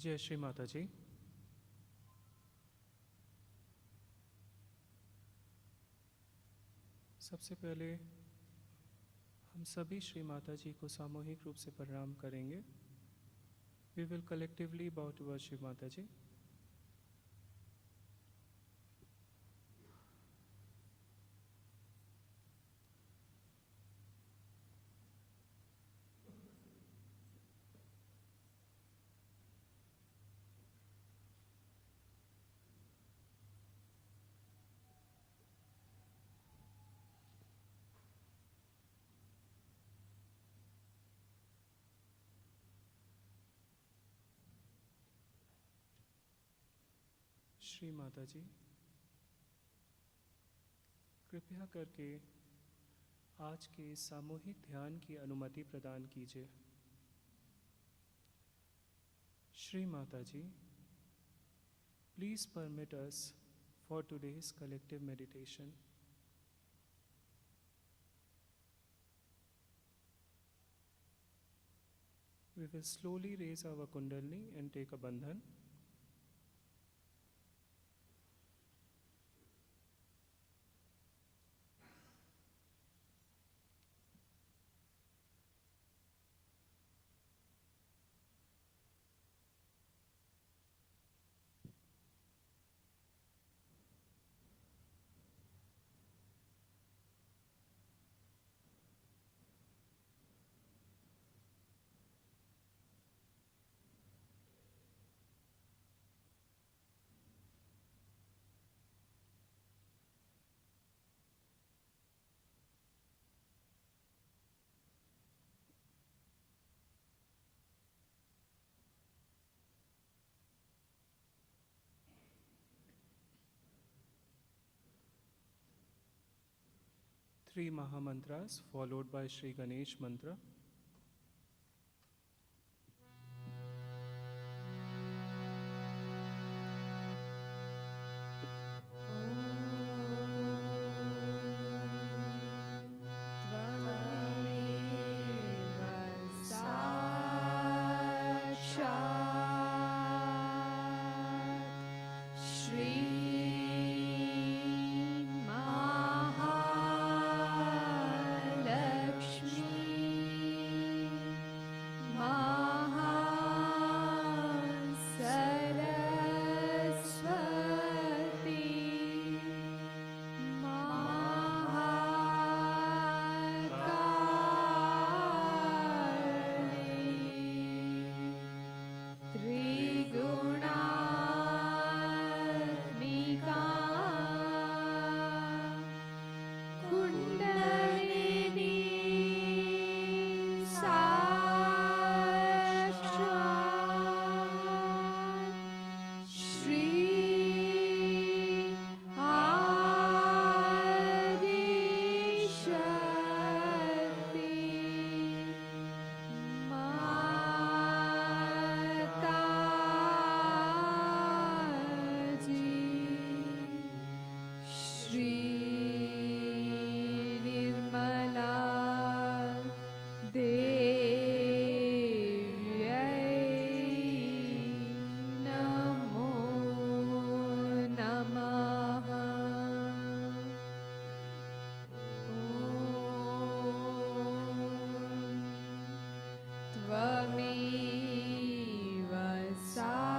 जय श्री माता जी। सबसे पहले हम सभी श्री माता जी को सामूहिक रूप से प्रणाम करेंगे। वी विल कलेक्टिवली बाउ टुवर्ड्स श्री माता जी। श्री माता जी, कृपया करके आज के सामूहिक ध्यान की अनुमति प्रदान कीजिए। Shri Mata ji, please permit us for today's collective meditation. We will slowly raise our Kundalini and take a bandhan. Three Maha Mantras followed by Shri Ganesh Mantra. त्वमेव साक्षात्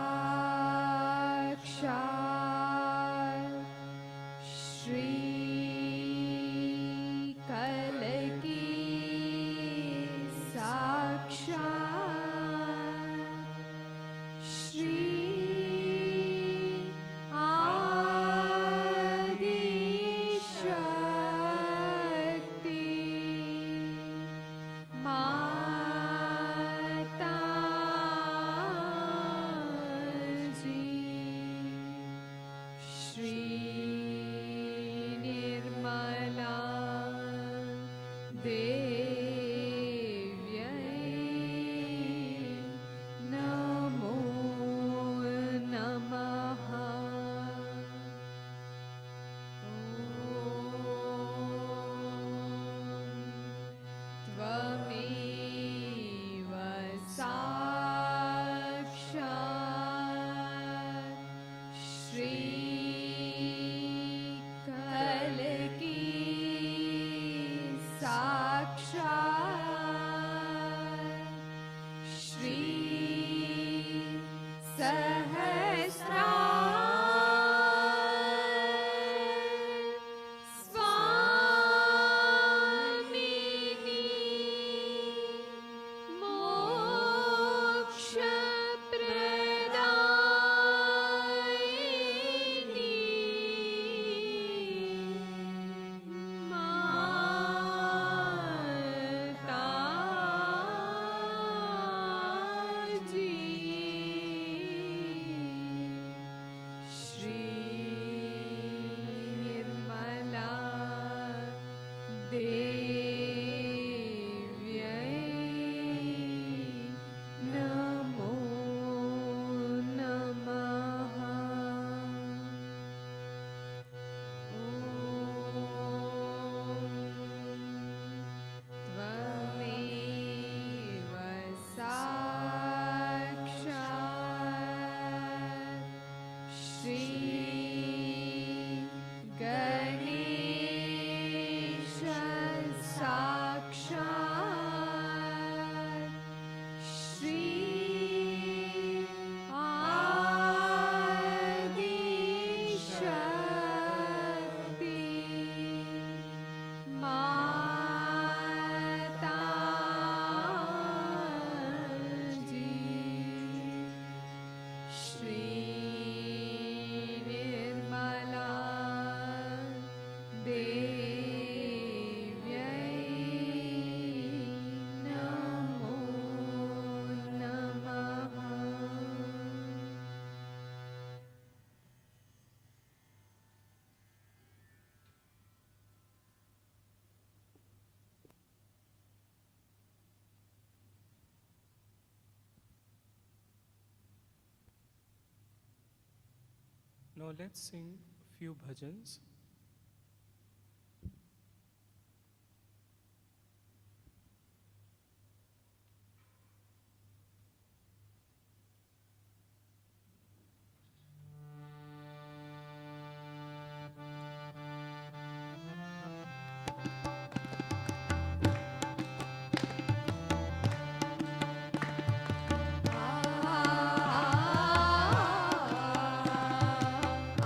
नमो नमः। त्वमेव साक्षात् श्री गणेश साक्षात् श्री आदिशक्ति माताजी श्री निर्मला देव्यै नमो नमः। Now let's sing few bhajans. आ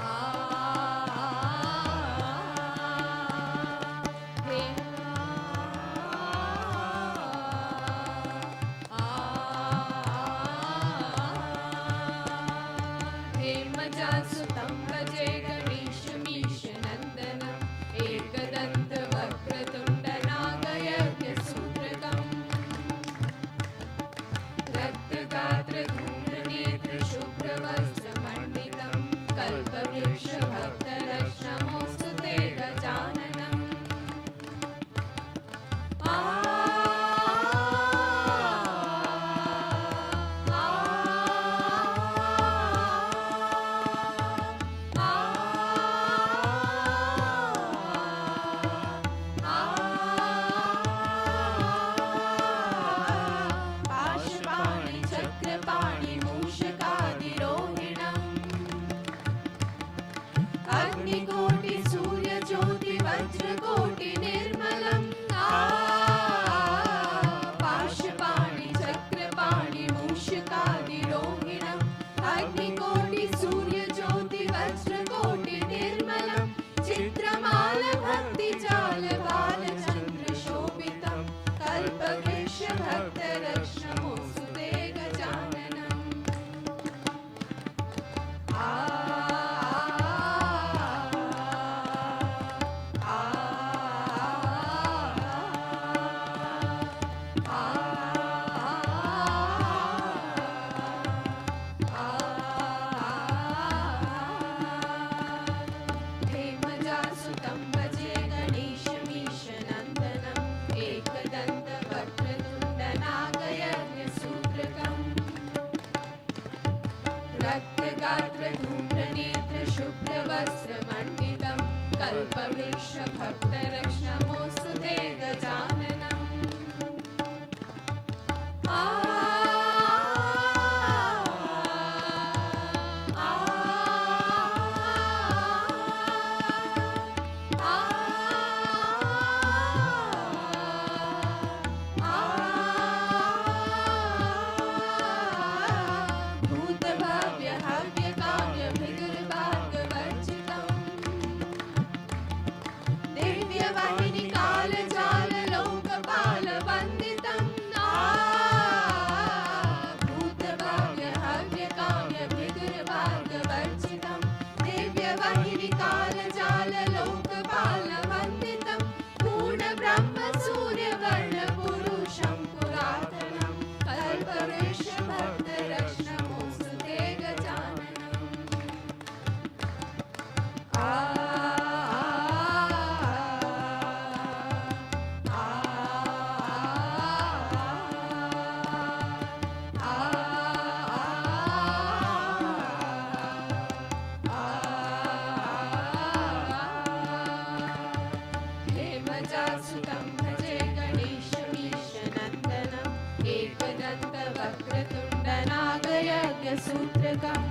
सूत्रकम्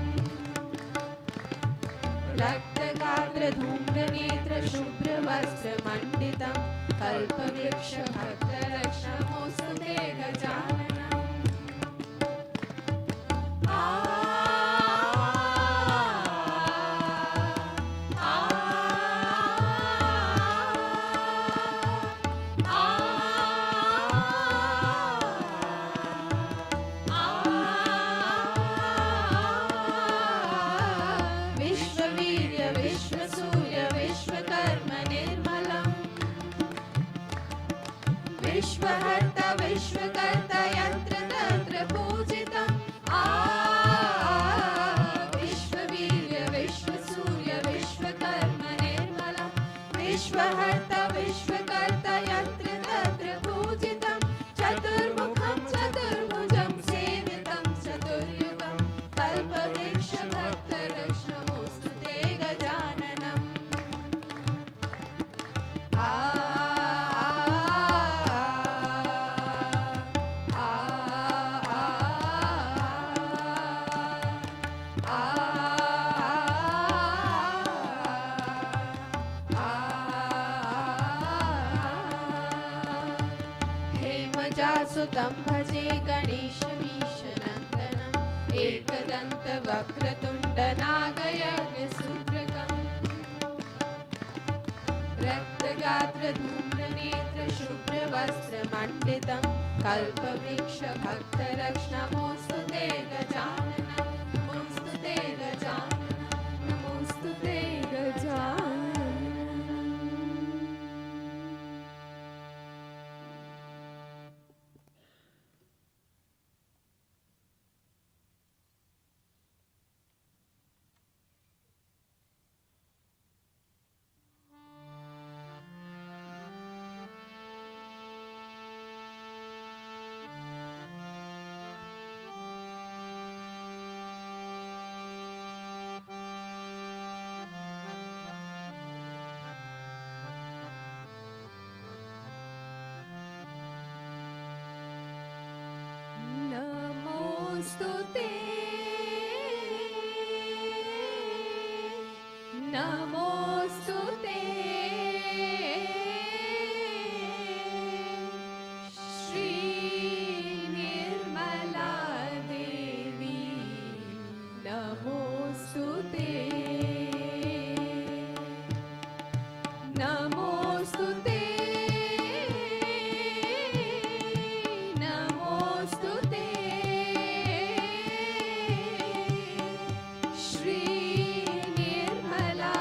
रक्तगात्रधूम्रनेत्र शुभ्रवस्त्रमण्डितं कल्पवृक्षभक्तरक्षणमोऽस्तु ते गजाननम् विश्ववीर्य विश्वसूर्य विश्वकर्म निर्मलम् विश्वहर्ता विश्वकर्ता यत्र तत्र पूजितम् विश्ववीर्य विश्वसूर्य विश्वकर्म निर्मलम् विश्वहर्ता विश्वकर्ता यत्र तत्र पूजितम् चतुर्मुखं चतुर्भुजं सेवितं चतुर्युगं कल्पवृक्षभक्तरक्षणमोऽस्तु ते गजाननम् हेमजासुतं भजे गणेशमीशनन्दनम् एकदन्तवक्रतुण्डनागयज्ञसूत्रकम् रक्तगात्रधूम्रनेत्र शुभ्रवस्त्रमण्डितं कल्पवृक्षभक्तरक्षणमोऽस्तु ते गजाननम् नमोऽस्तु ते गजाननम् नमोऽस्तु ते गजाननम् नमोऽस्तु ते नमोऽस्तु ते श्री निर्मला देवी नमोऽस्तु ते नमोऽस्तु ते नमोऽस्तु ते श्री निर्मला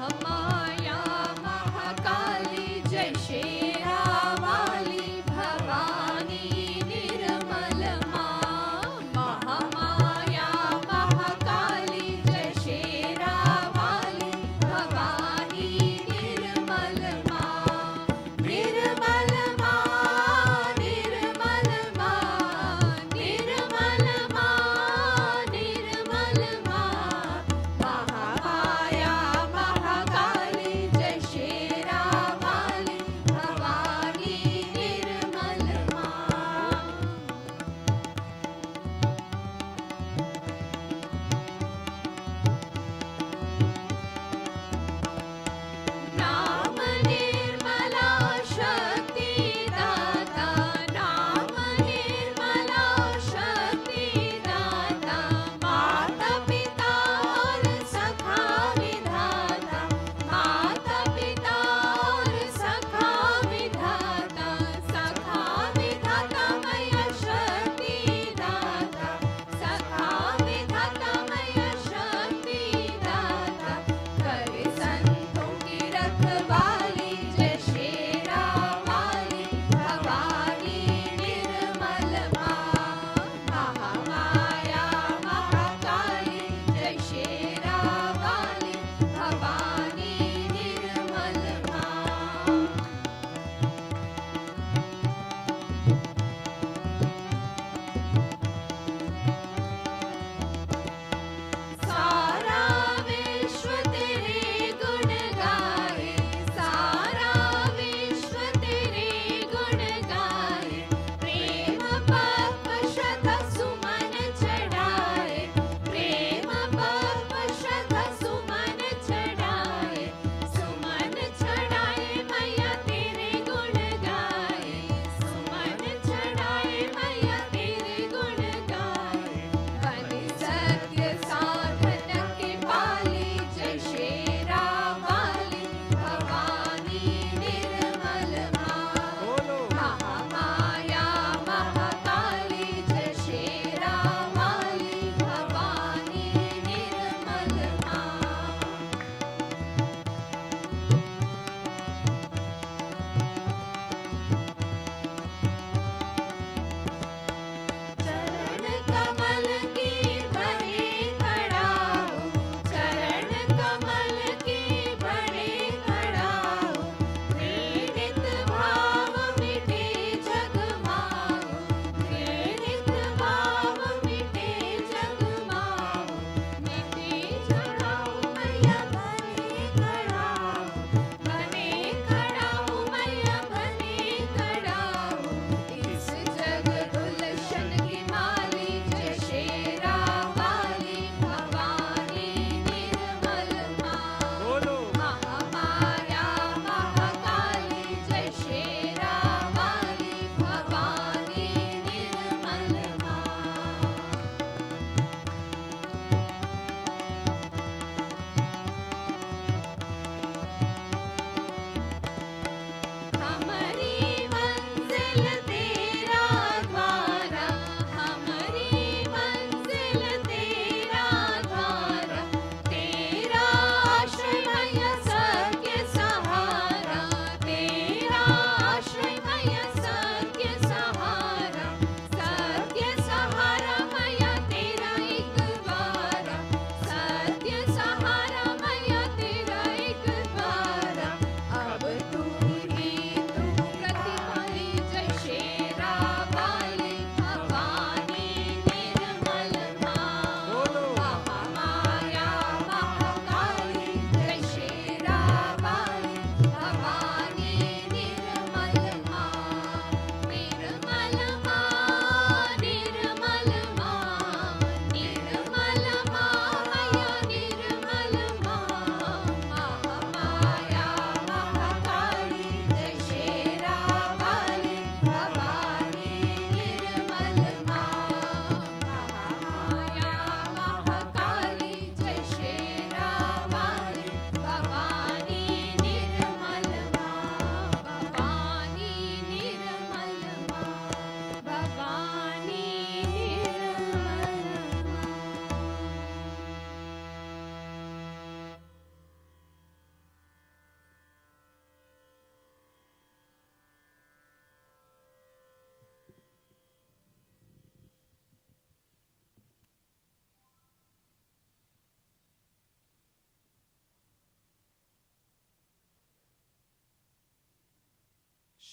महामाया महाकाली जय शेरावाली भवानी निर्मल माँ महामाया महाकाली जय शेरावाली भवानी निर्मल माँ निर्मल माँ निर्मल माँ निर्मल माँ निर्मल माँ महामाया महाकाली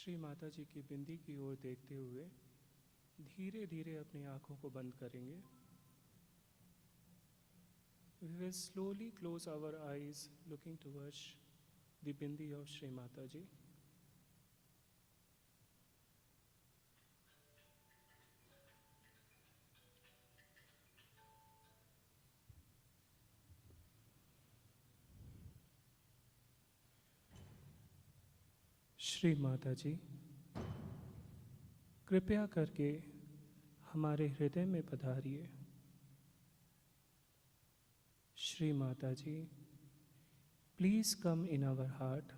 श्री माता जी की बिंदी की ओर देखते हुए धीरे धीरे अपनी आंखों को बंद करेंगे. We will slowly close our eyes looking towards the bindi of Shri Mata Ji. Shri Mata ji, कृपया करके हमारे हृदय में पधारिए. Shri Mata ji, please come in our heart.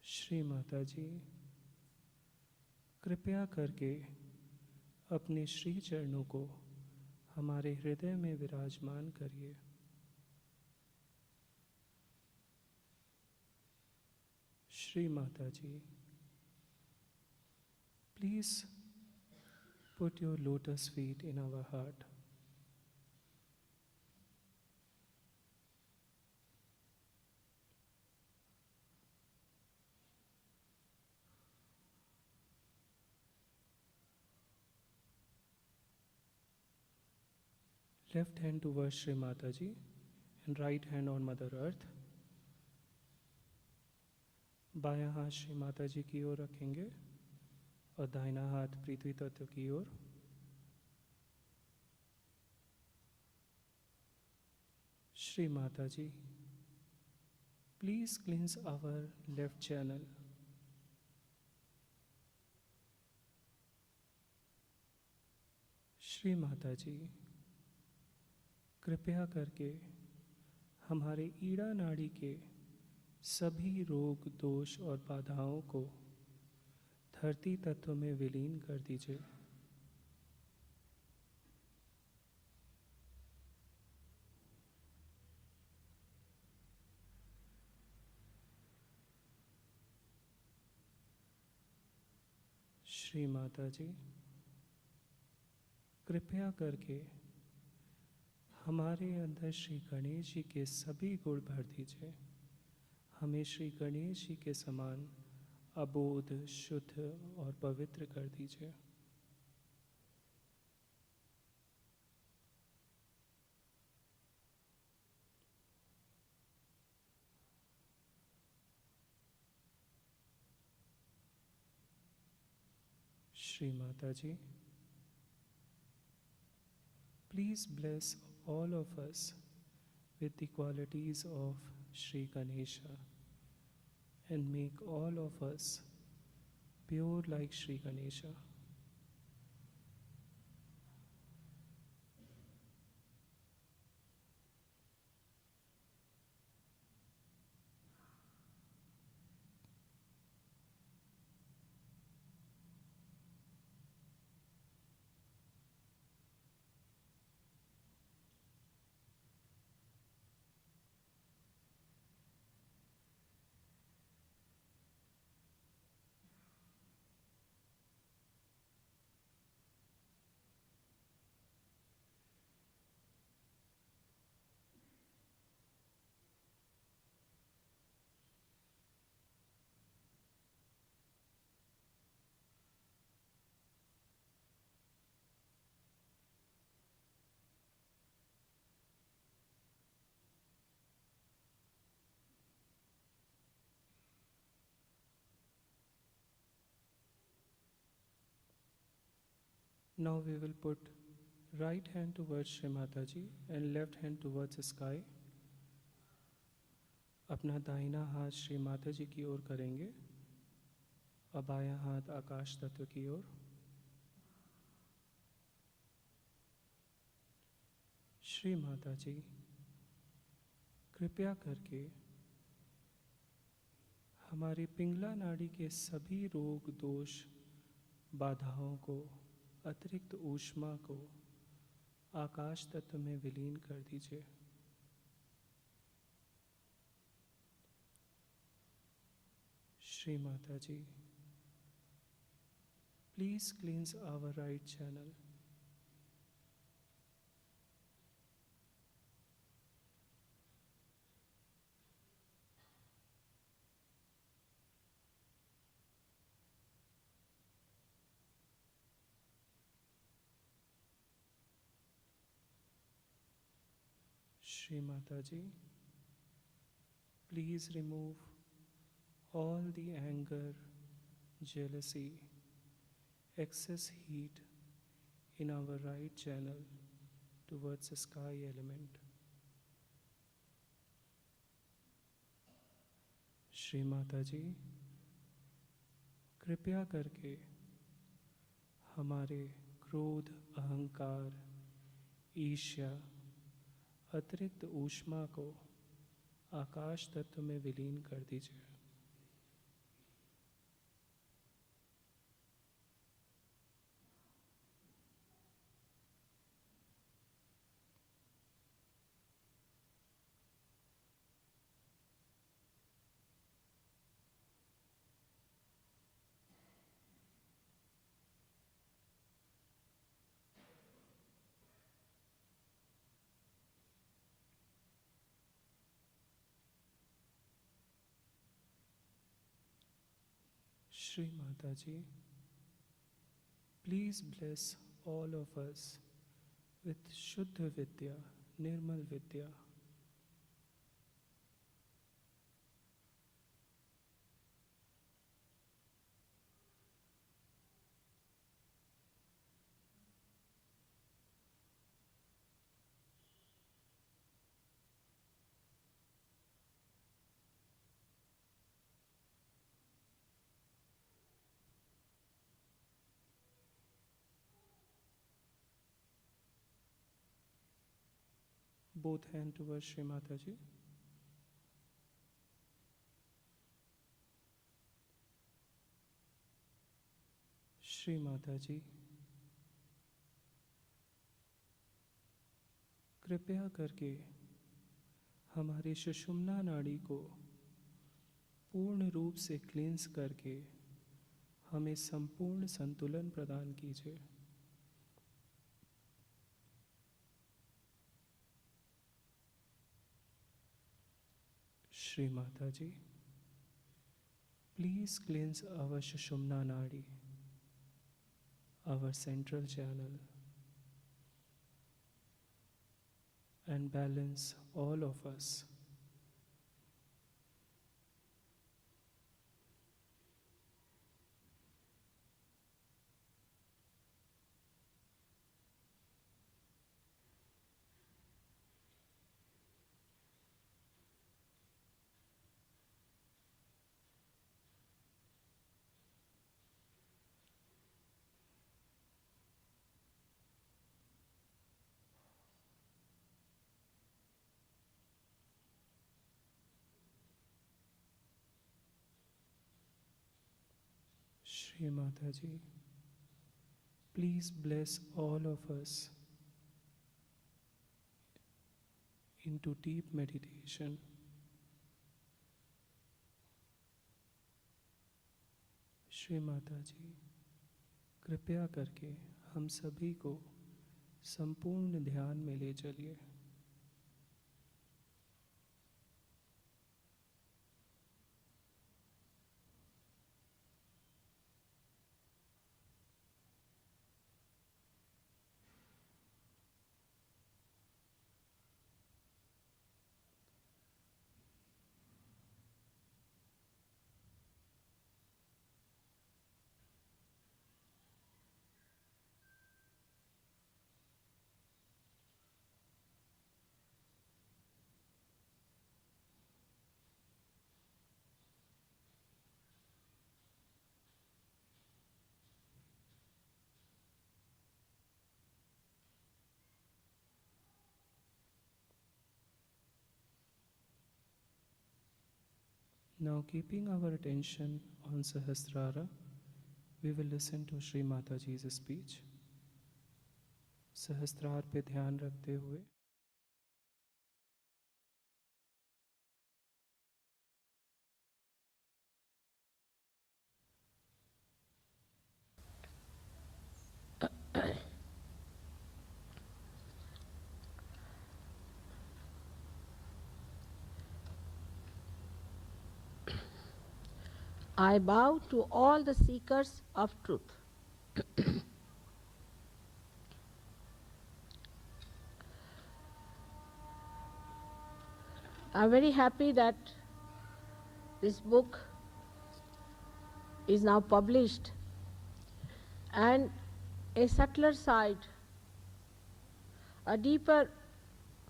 Shri Mata ji, कृपया करके अपने श्री चरणों को हमारे हृदय में विराजमान करिए. Shri Mata ji, please put your lotus feet in our heart. Left hand towards Shri Mata Ji and right hand on Mother Earth. बायां हाथ श्री माता जी की ओर रखेंगे और दाहिना हाथ पृथ्वी तत्व की ओर. Shri Mata ji, please cleanse our left channel. Shri Mata ji, कृपया करके हमारे ईड़ा नाड़ी के सभी रोग, दोष और बाधाओं को धरती तत्व में विलीन कर दीजिए. श्री माता जी, कृपया करके हमारे अंदर श्री गणेश जी के सभी गुण भर दीजिए. हमें श्री गणेश जी के समान अबोध, शुद्ध और पवित्र कर दीजिए. श्री माता जी, please bless all of us with the qualities of Shri Ganesha and make all of us pure like Shri Ganesha. Now we will put right hand towards Shri Mata Ji and left hand towards the sky. अपना दाहिना हाथ श्री माता जी की ओर करेंगे और बायां हाथ आकाश तत्व की ओर. श्री माता जी, कृपया करके हमारी पिंगला नाड़ी के सभी रोग, दोष, बाधाओं को, अतिरिक्त ऊष्मा को आकाश तत्व में विलीन कर दीजिए. श्री माता जी, Please cleanse our right channel. Shri Mataji, please remove all the anger, jealousy, excess heat in our right channel towards the sky element. Shri Mata ji, कृपया करके हमारे क्रोध, अहंकार, ईर्ष्या, अतिरिक्त ऊष्मा को आकाश तत्व में विलीन कर दीजिए। Shri Mataji, please bless all of us with Shuddha Vidya, Nirmal Vidya. Both hands towards Shri Mataji. Shri Mataji, कृपया करके हमारी सुषुम्ना नाड़ी को पूर्ण रूप से क्लींस करके हमें संपूर्ण संतुलन प्रदान कीजिए। Shri Mataji, please cleanse our Sushumna Nadi, our central channel, and balance all of us. Shri Mataji, please bless all of us into deep meditation. Shri Mata ji, कृपया करके हम सभी को संपूर्ण ध्यान में ले चलिए। Now, keeping our attention on Sahasrara, we will listen to Shri Mataji's speech. सहस्त्रार पे ध्यान रखते हुए I bow to all the seekers of truth. I'm very happy that this book is now published, and a subtler side, a deeper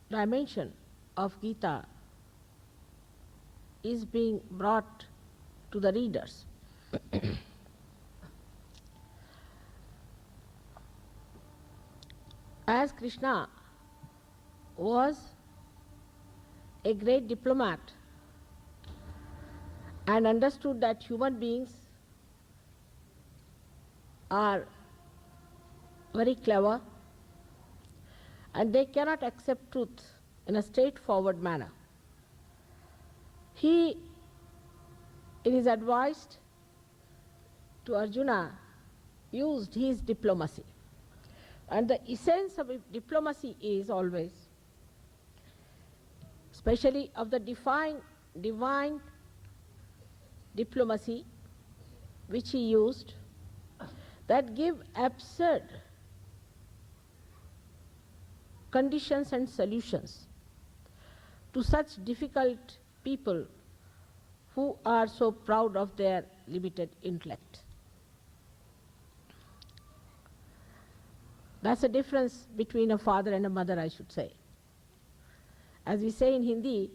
dimension of Gita is being brought to the readers. As Krishna was a great diplomat and understood that human beings are very clever and they cannot accept truth in a straightforward manner, he, in his advice to Arjuna, used his diplomacy. And the essence of diplomacy is always, especially of the divine diplomacy which he used, that give absurd conditions and solutions to such difficult people who are so proud of their limited intellect. That's the difference between a father and a mother, I should say. As we say in Hindi,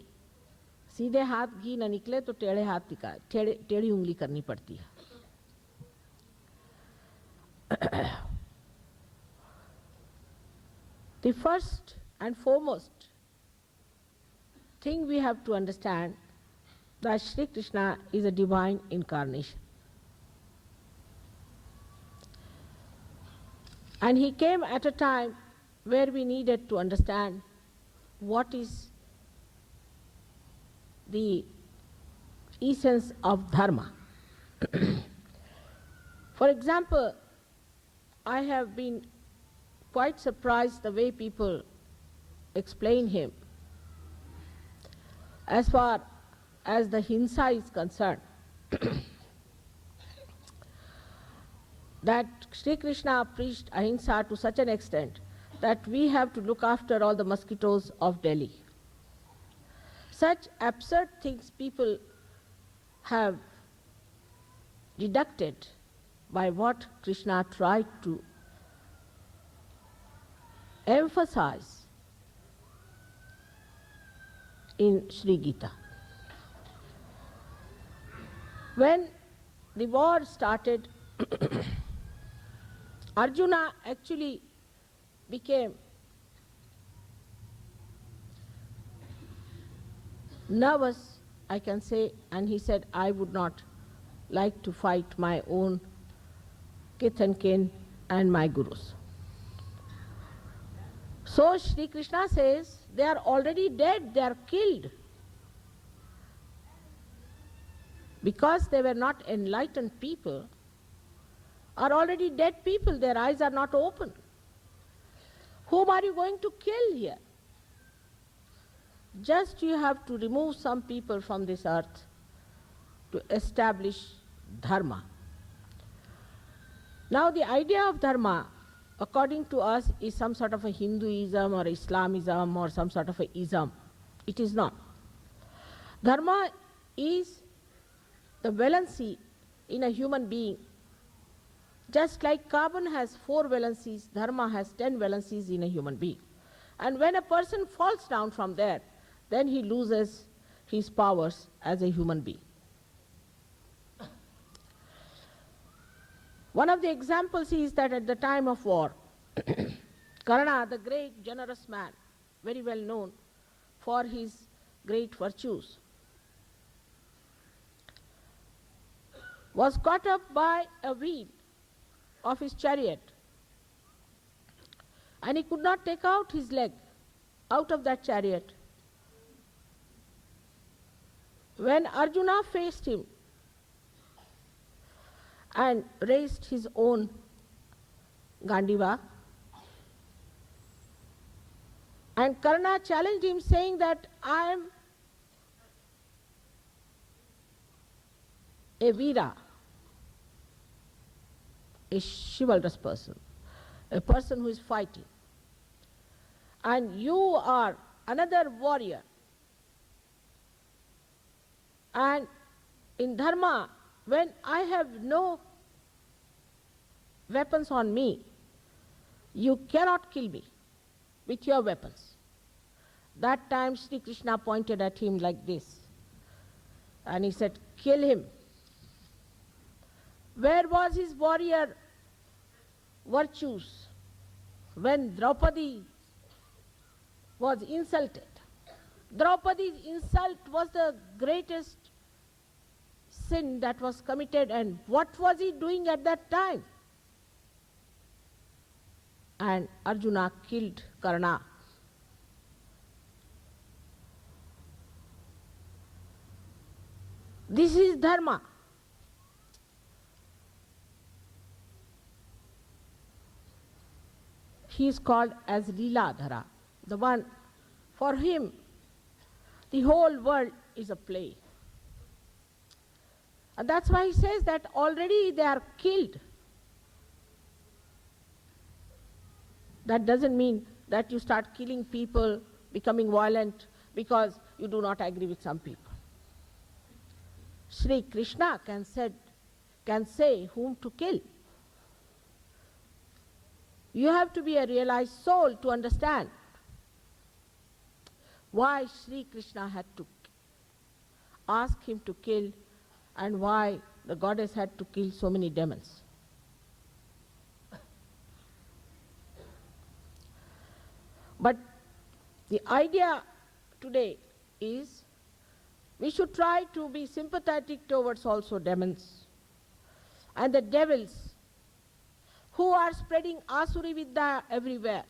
सीधे हाथ घी न निकले तो टेढ़े हाथ टेढ़ी उंगली करनी पड़ती है. The first and foremost thing we have to understand that Sri Krishna is a divine incarnation. And he came at a time where we needed to understand what is the essence of dharma. For example, I have been quite surprised the way people explain him as far as the hinsa is concerned. That Sri Krishna preached ahimsa to such an extent that we have to look after all the mosquitoes of Delhi. Such absurd things people have deducted by what Krishna tried to emphasize in Sri Gita. When the war started, Arjuna actually became nervous, I can say, and he said, I would not like to fight my own kith and kin and my gurus. So Sri Krishna says, they are already dead, they are killed. Because they were not enlightened people, are already dead people, their eyes are not open. Whom are you going to kill here? Just you have to remove some people from this earth to establish dharma. Now the idea of dharma, according to us, is some sort of a Hinduism or Islamism or some sort of a ism. It is not. Dharma is the valency in a human being. Just like carbon has 4 valencies, dharma has 10 valencies in a human being. And when a person falls down from there, then he loses his powers as a human being. One of the examples is that at the time of war, Karna, the great generous man, very well known for his great virtues, was caught up by a wheel of his chariot, and he could not take out his leg out of that chariot. When Arjuna faced him and raised his own Gandiva, and Karna challenged him, saying that I am a Veera, a chivalrous person, a person who is fighting, and you are another warrior. And in dharma, when I have no weapons on me, you cannot kill me with your weapons. That time Sri Krishna pointed at him like this, and he said, kill him. Where was his warrior virtues when Draupadi was insulted? Draupadi's insult was the greatest sin that was committed, and what was he doing at that time? And Arjuna killed Karna. This is dharma. He is called as Leeladhara, the one, for him, the whole world is a play. And that's why he says that already they are killed. That doesn't mean that you start killing people, becoming violent because you do not agree with some people. Sri Krishna can say whom to kill. You have to be a realized soul to understand why Sri Krishna had to ask him to kill and why the goddess had to kill so many demons. But the idea today is we should try to be sympathetic towards also demons and the devils who are spreading Asuri Vidya everywhere.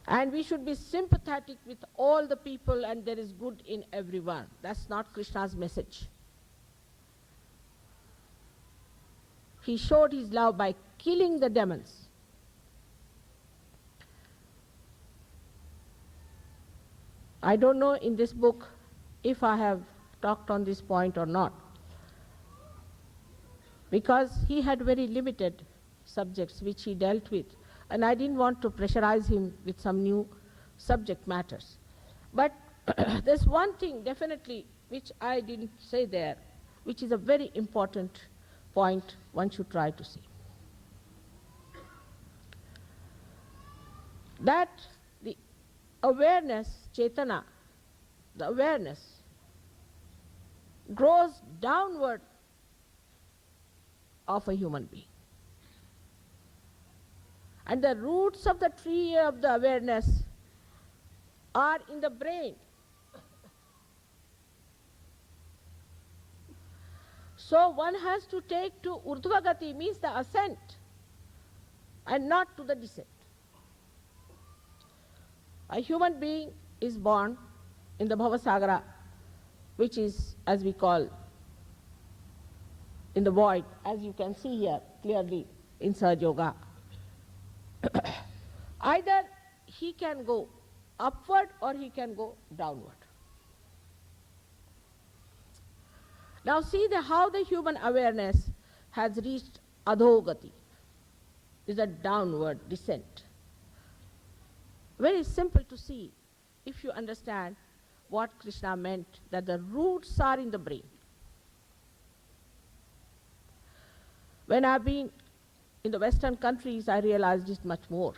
And we should be sympathetic with all the people, and there is good in everyone. That's not Krishna's message. He showed his love by killing the demons. I don't know in this book if I have talked on this point or not, because he had very limited subjects which he dealt with, and I didn't want to pressurize him with some new subject matters. But there's one thing definitely which I didn't say there, which is a very important point one should try to see. That the awareness, Chetana, the awareness grows downward of a human being. And the roots of the tree of the awareness are in the brain. So one has to take to Urdhvagati, means the ascent, and not to the descent. A human being is born in the Bhavasagara, which is, as we call, in the void, as you can see here clearly in Sahaja Yoga. Either he can go upward or he can go downward. Now see how the human awareness has reached adhogati, is a downward descent. Very simple to see if you understand what Krishna meant, that the roots are in the brain. When I've been in the Western countries, I realized this much more,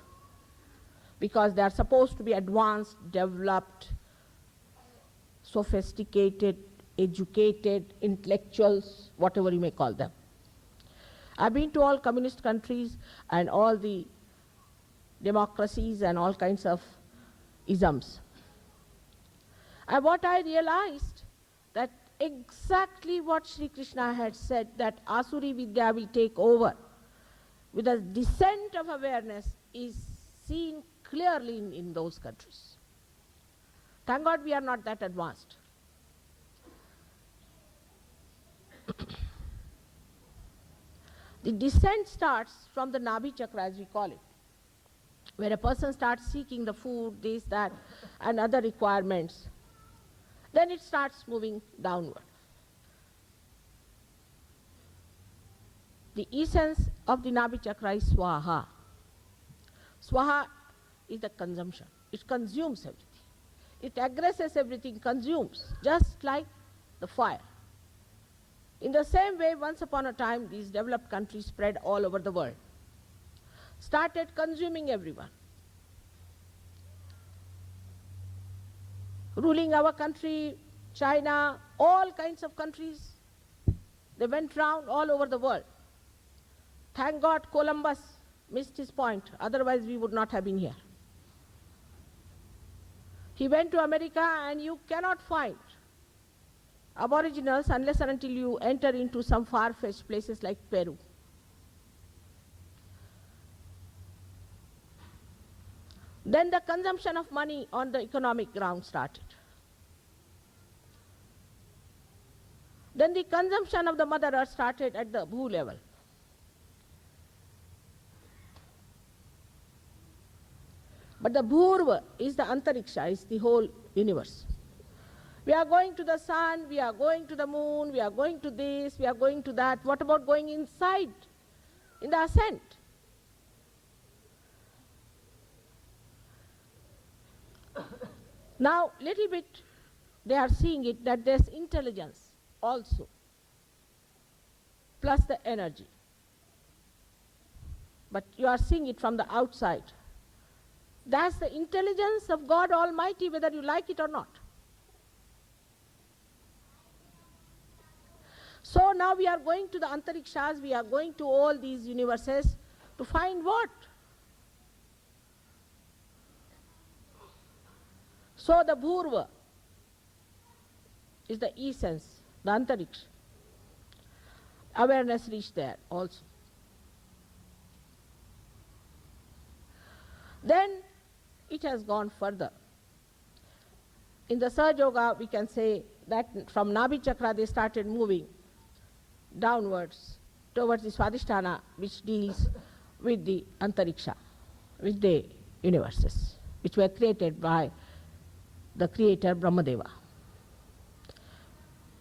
because they are supposed to be advanced, developed, sophisticated, educated, intellectuals, whatever you may call them. I've been to all communist countries and all the democracies and all kinds of isms. And what I realized, that exactly what Sri Krishna had said, that Asuri Vidya will take over with a descent of awareness, is seen clearly in those countries. Thank God we are not that advanced. The descent starts from the Nabhi Chakra, as we call it. When a person starts seeking the food, this, that, and other requirements, then it starts moving downward. The essence of the Nabhi Chakra is Swaha. Swaha is the consumption. It consumes everything. It aggresses everything, consumes, just like the fire. In the same way, once upon a time, these developed countries spread all over the world, started consuming everyone. Ruling our country, China, all kinds of countries, they went round all over the world. Thank God Columbus missed his point, otherwise we would not have been here. He went to America, and you cannot find aboriginals unless and until you enter into some far-fetched places like Peru. Then the consumption of money on the economic ground started. Then the consumption of the Mother Earth started at the Bhu level. But the Bhurva is the Antariksha, is the whole universe. We are going to the sun, we are going to the moon, we are going to this, we are going to that. What about going inside, in the ascent? Now, little bit, they are seeing it that there's intelligence also, plus the energy. But you are seeing it from the outside. That's the intelligence of God Almighty, whether you like it or not. So now we are going to the Antarikshas, we are going to all these universes to find what? So the Bhurva is the essence, the Antariksha. Awareness reached there also. Then it has gone further. In the Sahaja Yoga, we can say that from Nabhi Chakra they started moving downwards towards the Swadhisthana, which deals with the Antariksha, with the universes, which were created by the creator Brahmadeva.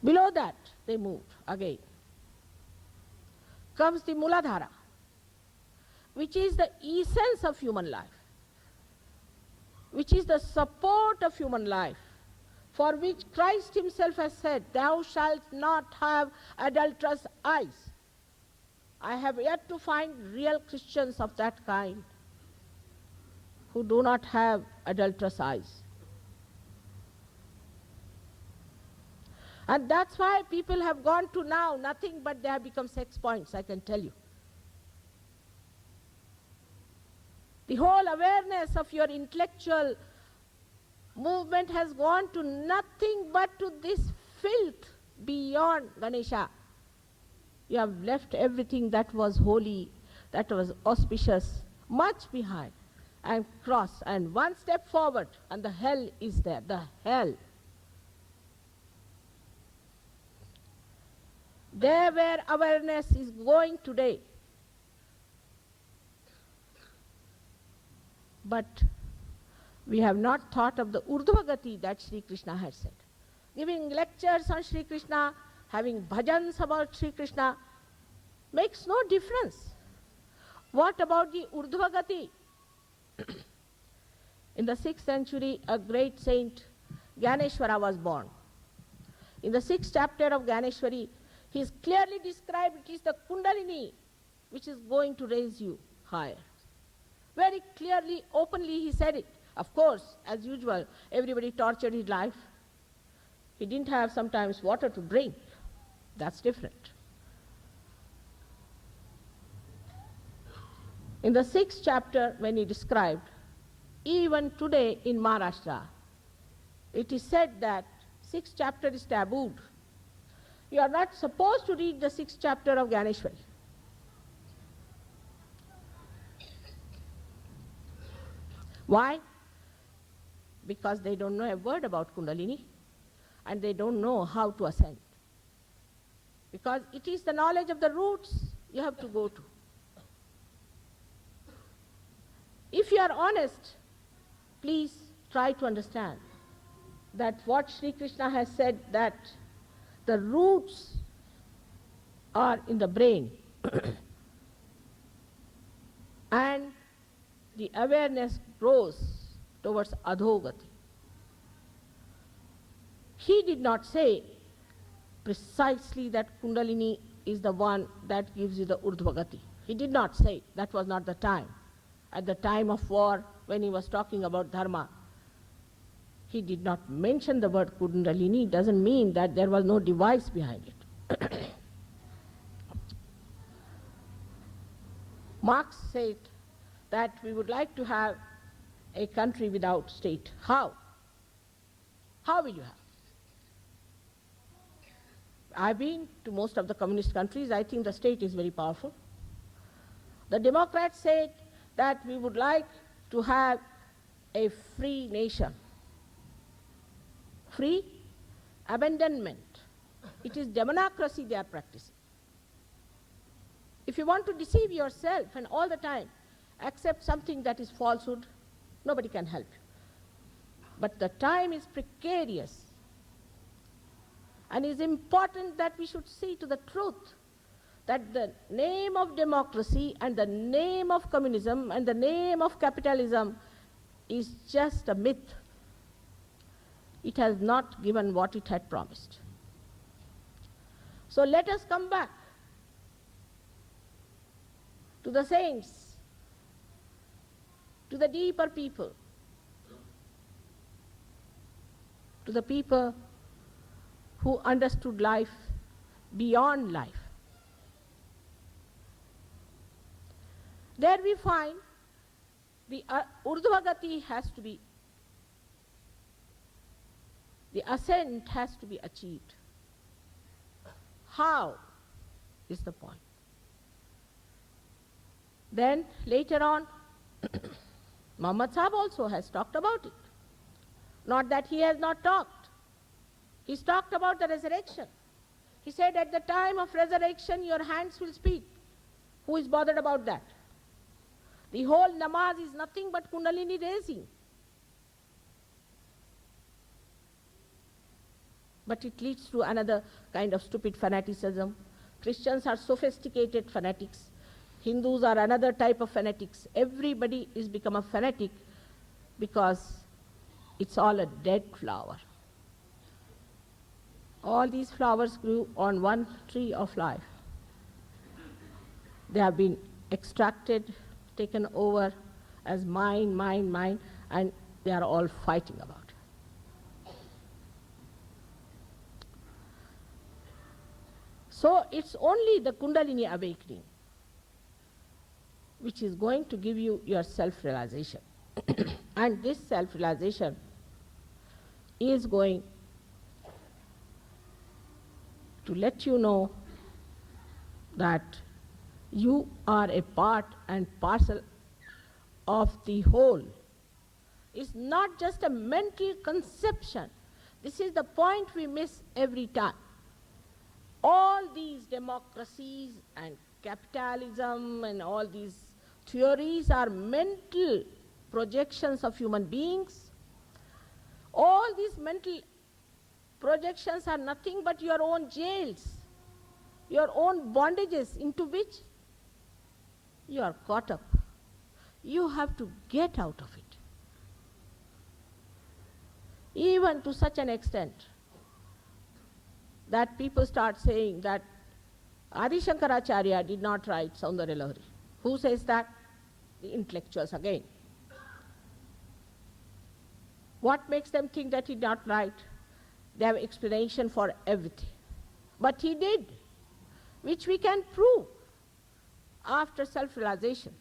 Below that, they moved again. Comes the Muladhara, which is the essence of human life, which is the support of human life, for which Christ himself has said, "Thou shalt not have adulterous eyes." I have yet to find real Christians of that kind who do not have adulterous eyes. And that's why people have gone to now nothing but they have become sex points, I can tell you. The whole awareness of your intellectual movement has gone to nothing but to this filth beyond Ganesha. You have left everything that was holy, that was auspicious, much behind, and cross, and one step forward, and the hell is there, the hell. There where awareness is going today. But we have not thought of the Urdhvagati that Sri Krishna had said. Giving lectures on Sri Krishna, having bhajans about Sri Krishna, makes no difference. What about the Urdhvagati? In the 6th century, a great saint, Gyaneshwara, was born. In the 6th chapter of Gyaneshwari, he is clearly described, it is the Kundalini which is going to raise you higher. Very clearly, openly he said it. Of course, as usual, everybody tortured his life. He didn't have sometimes water to drink. That's different. In the 6th chapter, when he described, even today in Maharashtra, it is said that 6th chapter is tabooed. You are not supposed to read the 6th chapter of Gyaneshwari. Why? Because they don't know a word about Kundalini and they don't know how to ascend. Because it is the knowledge of the roots you have to go to. if you are honest, please try to understand that what Sri Krishna has said, that the roots are in the brain and the awareness grows towards adhogati. He did not say precisely that Kundalini is the one that gives you the urdhvagati. He did not say. That was not the time. At the time of war, when he was talking about dharma, he did not mention the word Kundalini. Doesn't mean that there was no device behind it. Marx said that we would like to have a country without state. How? How will you have? I've been to most of the communist countries. I think the state is very powerful. The Democrats said that we would like to have a free nation. Free abandonment. It is democracy they are practicing. If you want to deceive yourself and all the time accept something that is falsehood, nobody can help you. But the time is precarious. And it is important that we should see to the truth that the name of democracy and the name of communism and the name of capitalism is just a myth. It has not given what it had promised. So let us come back to the saints, to the deeper people, to the people who understood life beyond life. There we find the urdhvagati has to be, the ascent has to be achieved. How is the point? Then later on, Muhammad Sahib also has talked about it. Not that he has not talked. He's talked about the resurrection. He said at the time of resurrection your hands will speak. Who is bothered about that? The whole namaz is nothing but Kundalini raising. But it leads to another kind of stupid fanaticism. Christians are sophisticated fanatics. Hindus are another type of fanatics. Everybody is become a fanatic because it's all a dead flower. All these flowers grew on one tree of life. They have been extracted, taken over as mine, mine, mine, and they are all fighting about it. So it's only the Kundalini awakening which is going to give you your self-realization. And this self-realization is going to let you know that you are a part and parcel of the whole. It's not just a mental conception. This is the point we miss every time. All these democracies and capitalism and all these theories are mental projections of human beings. All these mental projections are nothing but your own jails, your own bondages into which you are caught up. You have to get out of it. Even to such an extent that people start saying that Adi Shankaracharya did not write Saundarya Lahari. Who says that? The intellectuals again. What makes them think that he did not write? They have explanation for everything. But he did, which we can prove after self-realization.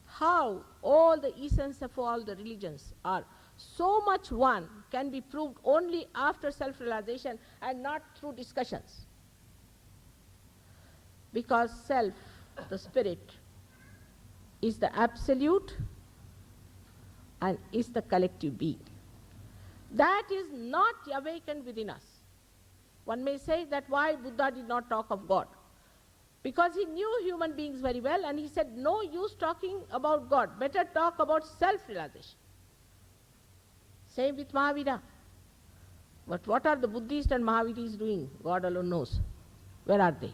How all the essence of all the religions are so much one can be proved only after self-realization and not through discussions. Because self, the spirit, is the absolute and is the collective being. That is not awakened within us. One may say that why Buddha did not talk of God? because he knew human beings very well, and he said, no use talking about God, better talk about self-realization. Same with Mahavira. But what are the Buddhists and Mahaviris doing? God alone knows. Where are they?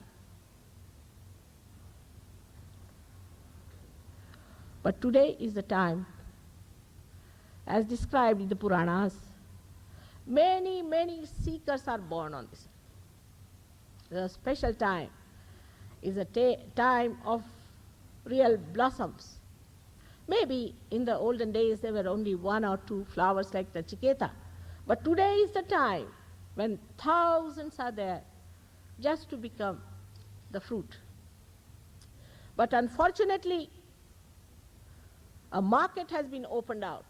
But today is the time, as described in the Puranas, many, many seekers are born on this earth. The special time is a time of real blossoms. Maybe in the olden days there were only one or two flowers like the Chiketa, but today is the time when thousands are there just to become the fruit. But unfortunately, a market has been opened out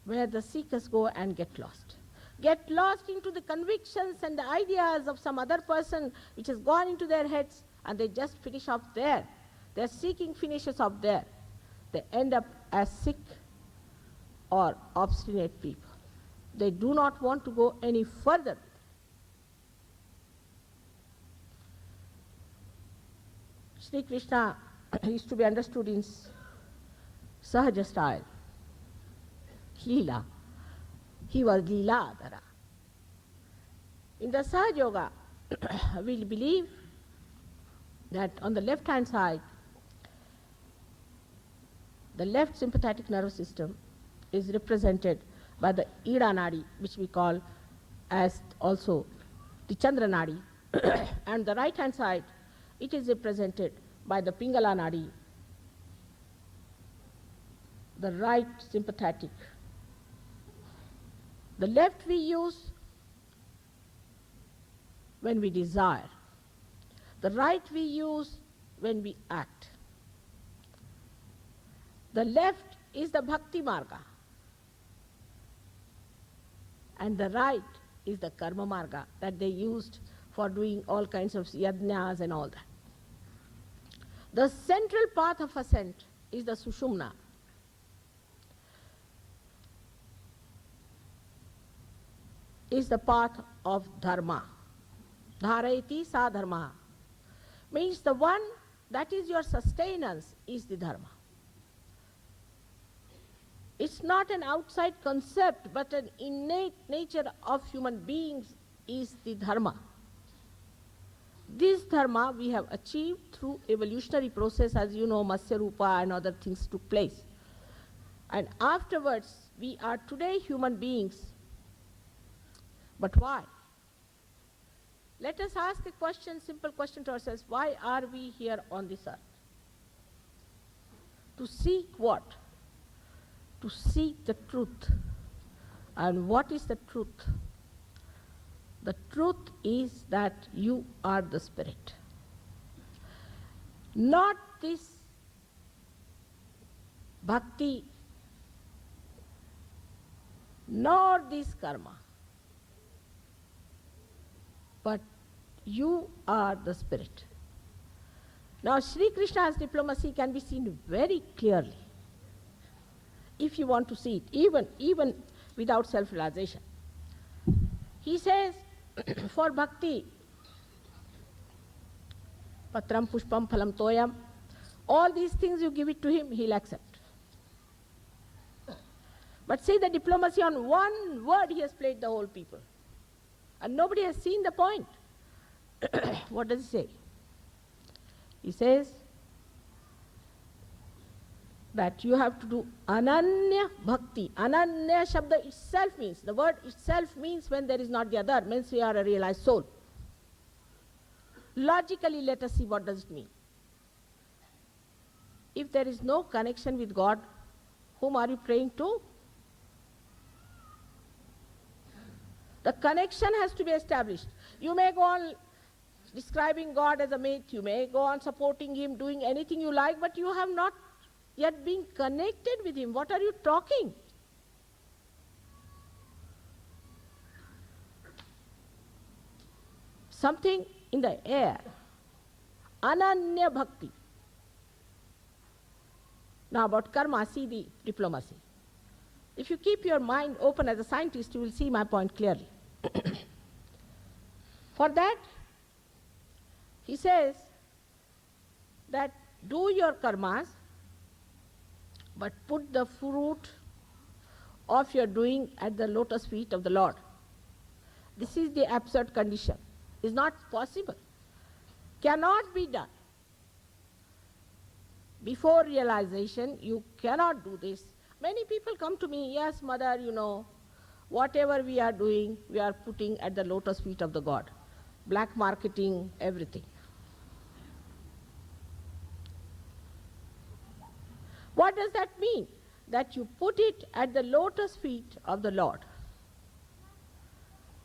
where the seekers go and get lost into the convictions and the ideas of some other person which has gone into their heads, and they just finish up there. Their seeking finishes up there. They end up as sick or obstinate people. They do not want to go any further. Sri Krishna is to be understood in Sahaja style. Leela. He was Leeladhara. In the Sahaja Yoga, we believe that on the left-hand side, the left sympathetic nervous system is represented by the Ida Nadi, which we call as also the Chandra Nadi, and the right-hand side, it is represented by the Pingala Nadi, the right sympathetic. The left we use when we desire. The right we use when we act. The left is the Bhakti Marga, and the right is the Karma Marga that they used for doing all kinds of yajnas and all that. The central path of ascent is the Sushumna. Is the path of dharma. Dharayati sa dharma. Means the one that is your sustenance is the dharma. It's not an outside concept, but an innate nature of human beings is the dharma. This dharma we have achieved through evolutionary process. As you know, Matsya Rupa and other things took place. And afterwards, we are today human beings. But why? Let us ask a question, simple question to ourselves. Why are we here on this earth? To seek what? To seek the truth. And what is the truth? The truth is that you are the spirit. Not this bhakti, nor this karma. But you are the spirit. Now, Sri Krishna's diplomacy can be seen very clearly, if you want to see it, even without self-realization. He says, for bhakti, patram pushpam phalam toyam, all these things you give it to him, he'll accept. But see the diplomacy, on one word he has played the whole people. And nobody has seen the point. What does he say? He says that you have to do ananya bhakti. Ananya shabda itself means, the word itself means when there is not the other, means we are a realized soul. Logically, let us see what does it mean. If there is no connection with God, whom are you praying to? The connection has to be established. You may go on describing God as a mate, you may go on supporting him, doing anything you like, but you have not yet been connected with him. What are you talking? Something in the air. Ananya bhakti. Now about karma, see the diplomacy. If you keep your mind open as a scientist, you will see my point clearly. For that, He says that do your karmas, but put the fruit of your doing at the lotus feet of the Lord. This is the absurd condition. It's not possible. Cannot be done. Before realization, you cannot do this. Many people come to me, yes, mother, whatever we are doing, we are putting at the lotus feet of the God. Black marketing, everything. What does that mean? That you put it at the lotus feet of the Lord.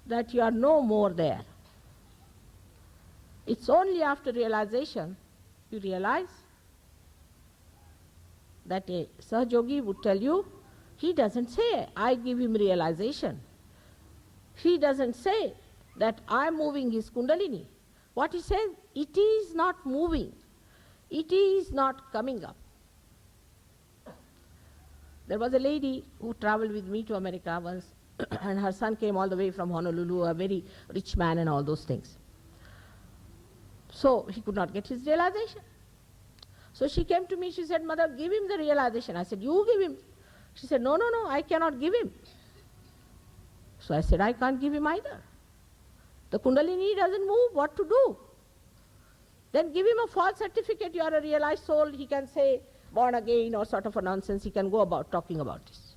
That you are no more there. It's only after realization you realize that a Sahajogi would tell you, he doesn't say, I give him realization. He doesn't say that I'm moving his Kundalini. What he says, it is not moving. It is not coming up. There was a lady who traveled with me to America once, and her son came all the way from Honolulu, a very rich man and all those things. So he could not get his realization. So she came to me, she said, Mother, give him the realization. I said, you give him. She said, no, I cannot give him. So I said, I can't give him either. The Kundalini doesn't move, what to do? Then give him a false certificate, you are a realized soul, he can say, born again or sort of a nonsense, he can go about talking about this.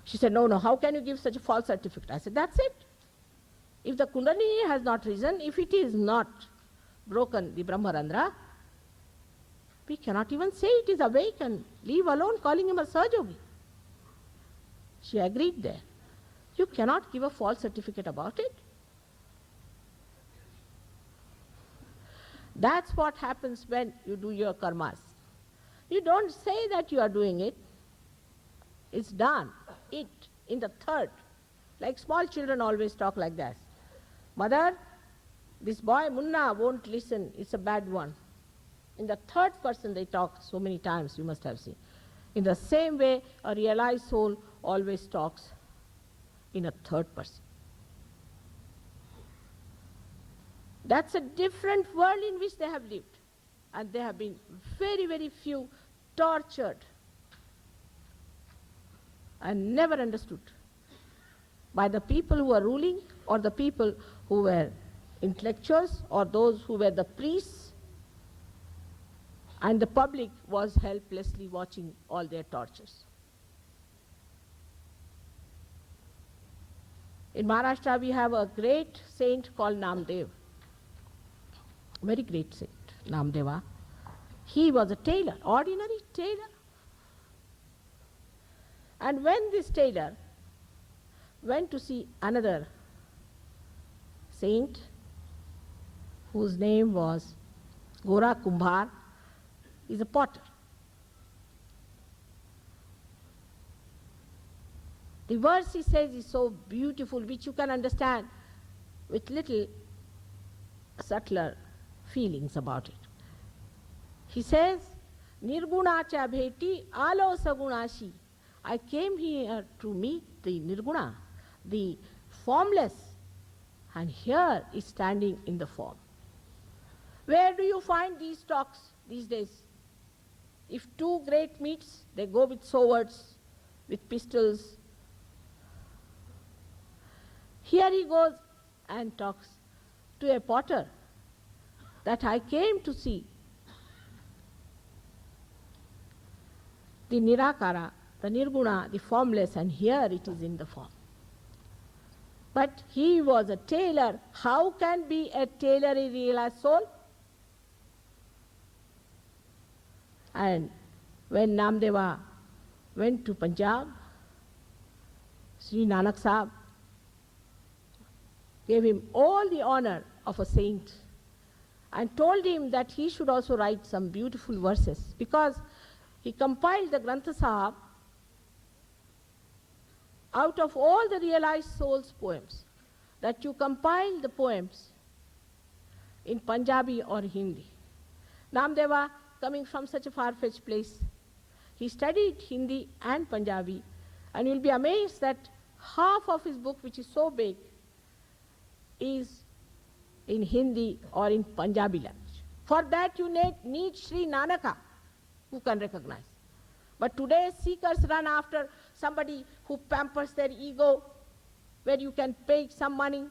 She said, no, how can you give such a false certificate? I said, that's it. If the Kundalini has not risen, if it is not broken, the Brahmarandra, we cannot even say it is awake and leave alone calling him a Sahajogi. She agreed there. You cannot give a false certificate about it. That's what happens when you do your karmas. You don't say that you are doing it. It's done. It, in the third. Like small children always talk like that. Mother, this boy Munna won't listen, it's a bad one. In the third person they talk so many times, you must have seen. In the same way, a realized soul always talks in a third person. That's a different world in which they have lived. And they have been very, very few tortured and never understood by the people who were ruling or the people who were intellectuals or those who were the priests, and the public was helplessly watching all their tortures. In Maharashtra we have a great saint called Namdev, very great saint, Namdeva. He was a tailor, ordinary tailor. And when this tailor went to see another saint, whose name was Gora Kumbhar, is a potter. The verse he says is so beautiful, which you can understand with little subtler feelings about it. He says, Nirguna cha bheti alo sagunashi. I came here to meet the Nirguna, the formless, and here is standing in the form. Where do you find these talks these days? If two great meets, they go with swords, with pistols. Here he goes and talks to a potter that I came to see the Nirakara, the Nirguna, the formless, and here it is in the form. But he was a tailor. How can be a tailor a realized soul? And when Namdeva went to Punjab, Sri Nanak Sahib gave him all the honor of a saint and told him that he should also write some beautiful verses, because he compiled the Granth Sahib out of all the realized souls' poems, that you compile the poems in Punjabi or Hindi. Namdeva, coming from such a far-fetched place, he studied Hindi and Punjabi, and you'll be amazed that half of his book, which is so big, is in Hindi or in Punjabi language. For that you need Sri Nanaka, who can recognize. But today seekers run after somebody who pampers their ego, where you can pay some money,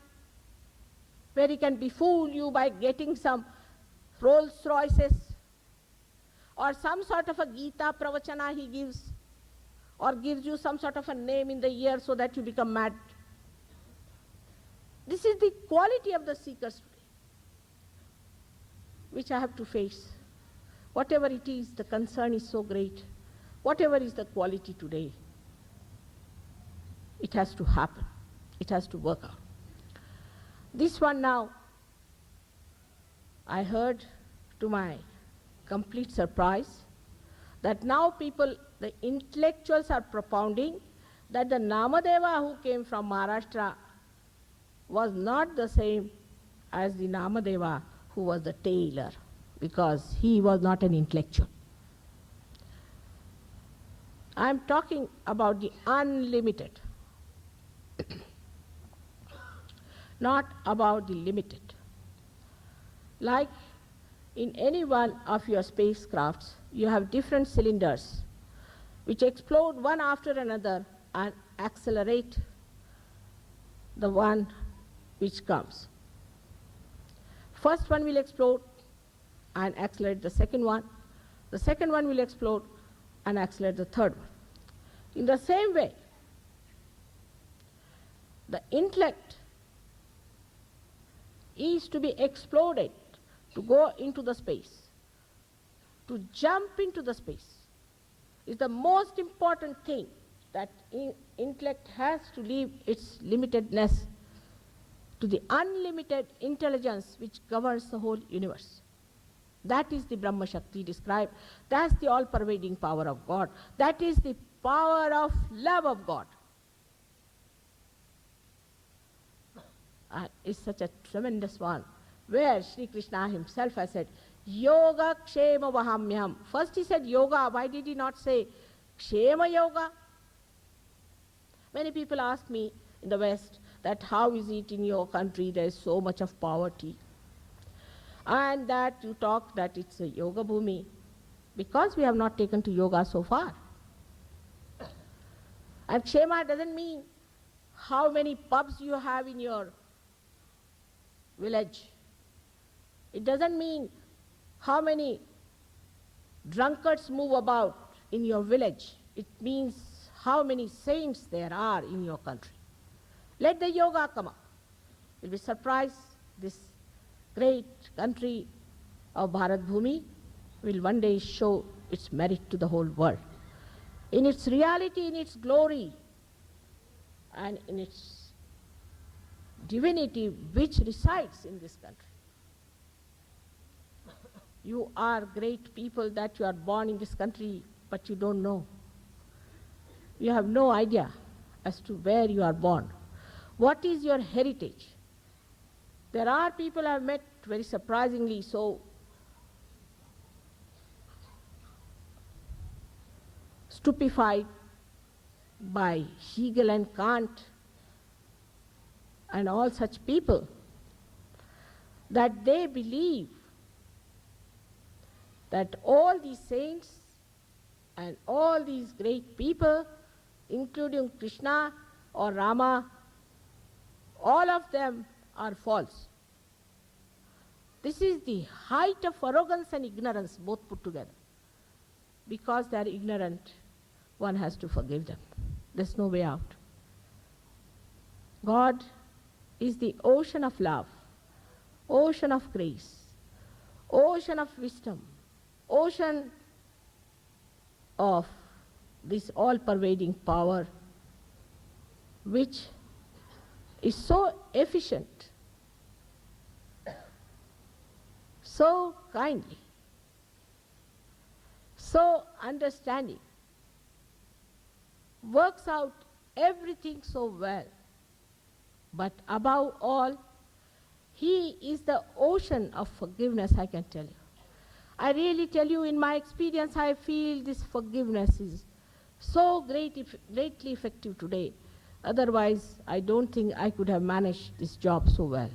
where he can befool you by getting some Rolls Royces, or some sort of a Gita pravachana he gives, or gives you some sort of a name in the ear so that you become mad. This is the quality of the seekers today, which I have to face. Whatever it is, the concern is so great. Whatever is the quality today, it has to happen. It has to work out. This one now, I heard to my complete surprise that now people, the intellectuals are propounding that the Namadeva who came from Maharashtra was not the same as the Namadeva who was the tailor, because he was not an intellectual. I am talking about the unlimited, not about the limited. Like in any one of your spacecrafts, you have different cylinders which explode one after another and accelerate the one which comes. First one will explode and accelerate the second one. The second one will explode and accelerate the third one. In the same way, the intellect is to be exploded, to go into the space, to jump into the space is the most important thing, that intellect has to leave its limitedness to the unlimited intelligence which governs the whole universe. That is the Brahma Shakti described. That's the all-pervading power of God. That is the power of love of God. It's such a tremendous one, where Sri Krishna himself has said, Yoga Kshema Vahamyam. First he said yoga. Why did he not say Kshema Yoga? Many people ask me in the West that how is it in your country there is so much of poverty, and that you talk that it's a yoga bhumi, because we have not taken to yoga so far. And Kshema doesn't mean how many pubs you have in your village. It doesn't mean how many drunkards move about in your village. It means how many saints there are in your country. Let the yoga come up. You'll be surprised. This great country of Bharat Bhumi will one day show its merit to the whole world, in its reality, in its glory, and in its divinity which resides in this country. You are great people that you are born in this country, but you don't know. You have no idea as to where you are born. What is your heritage? There are people I have met, very surprisingly so, stupefied by Hegel and Kant and all such people, that they believe that all these saints and all these great people, including Krishna or Rama, all of them are false. This is the height of arrogance and ignorance both put together. Because they are ignorant, one has to forgive them. There's no way out. God is the ocean of love, ocean of grace, ocean of wisdom, ocean of this all-pervading power, which is so efficient, so kindly, so understanding, works out everything so well. But above all, He is the ocean of forgiveness, I can tell you. I really tell you, in my experience, I feel this forgiveness is so greatly effective today. Otherwise, I don't think I could have managed this job so well.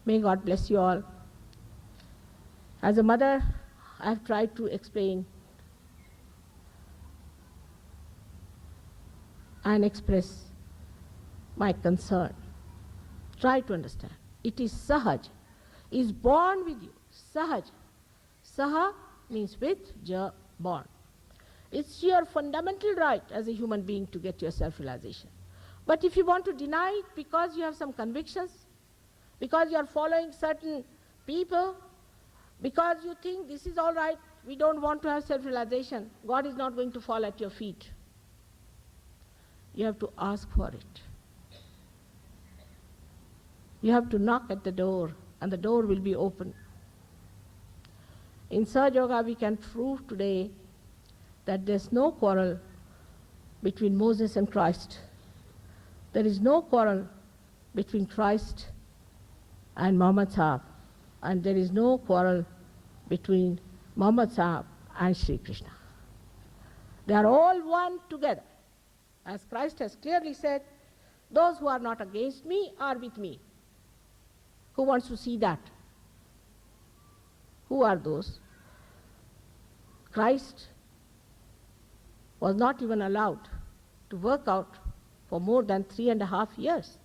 May God bless you all. As a mother, I have tried to explain and express my concern. Try to understand. It is Sahaj, is born with you. Sahaj. Saha means with, ja, born. It's your fundamental right as a human being to get your self-realization. But if you want to deny it because you have some convictions, because you are following certain people, because you think this is all right, we don't want to have self-realization, God is not going to fall at your feet. You have to ask for it. You have to knock at the door, and the door will be open. In Sahaja Yoga, we can prove today that there's no quarrel between Moses and Christ. There is no quarrel between Christ and Muhammad Sahib, and there is no quarrel between Muhammad Sahib and Sri Krishna. They are all one together. As Christ has clearly said, those who are not against me are with me. Who wants to see that? Who are those? Christ was not even allowed to work out for more than 3.5 years.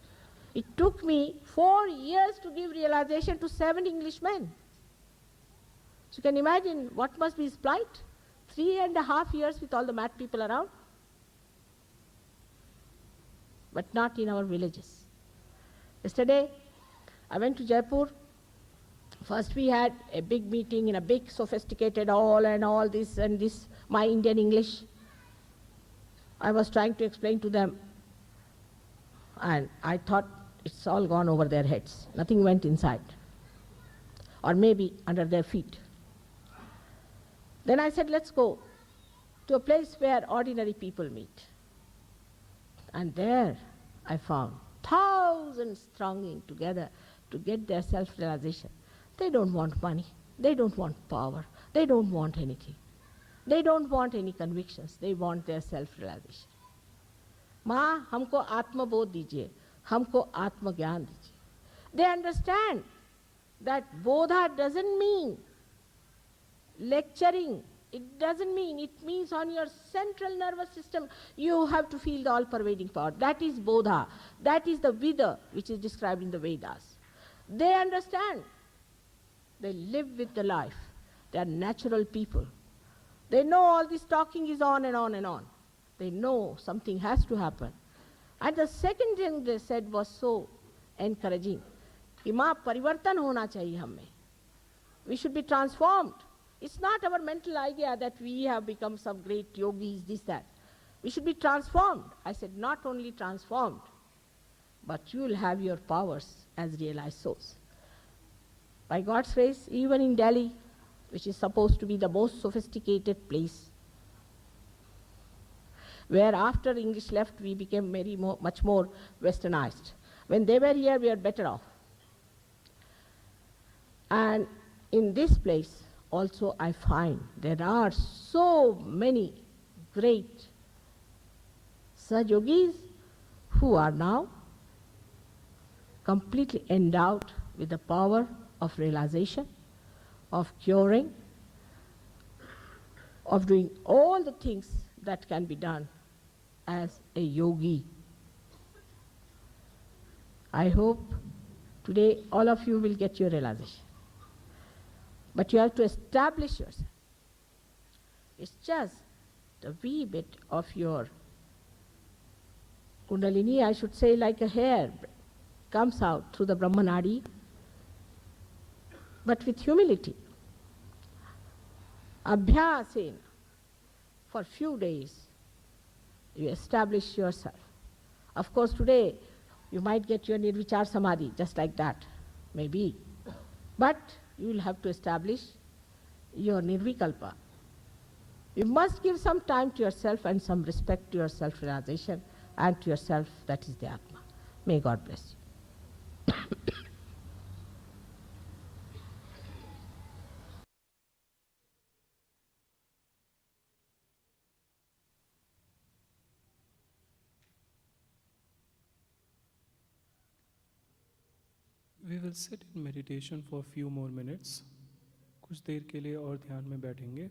It took me 4 years to give realization to 7 Englishmen. So you can imagine what must be his plight? 3.5 years with all the mad people around. But not in our villages. Yesterday, I went to Jaipur. First we had a big meeting in a big sophisticated hall and all this and this, my Indian English. I was trying to explain to them, and I thought it's all gone over their heads. Nothing went inside, or maybe under their feet. Then I said, let's go to a place where ordinary people meet. And there I found thousands thronging together to get their self-realization. They don't want money, they don't want power, they don't want anything. They don't want any convictions, they want their self-realization. माँ हमको आत्मबोध दीजिए, हमको आत्मज्ञान दीजिए. They understand that bodha doesn't mean lecturing. It doesn't mean, it means on your central nervous system you have to feel the all-pervading power. That is bodha. That is the vida which is described in the Vedas. They understand. They live with the life. They are natural people. They know all this talking is on and on and on. They know something has to happen. And the second thing they said was so encouraging. कि माँ परिवर्तन होना चाहिए हमें. We should be transformed. It's not our mental idea that we have become some great yogis, this, that. We should be transformed. I said, not only transformed, but you will have your powers as realized souls. By God's grace, even in Delhi, which is supposed to be the most sophisticated place, where after English left, we became much more westernized. When they were here, we were better off. And in this place, also I find there are so many great Sahaja-yogis who are now completely endowed with the power of realization, of curing, of doing all the things that can be done as a yogi. I hope today all of you will get your realization. But you have to establish yourself. It's just a wee bit of your Kundalini, I should say, like a hair, comes out through the Brahmanadi, but with humility. Abhyasena, for few days, you establish yourself. Of course, today, you might get your Nirvichar Samadhi, just like that, maybe. But you will have to establish your Nirvikalpa. You must give some time to yourself and some respect to your self-realization and to yourself, that is the Atma. May God bless you. We will sit in meditation for a few more minutes. कुछ देर के लिए और ध्यान में बैठेंगे.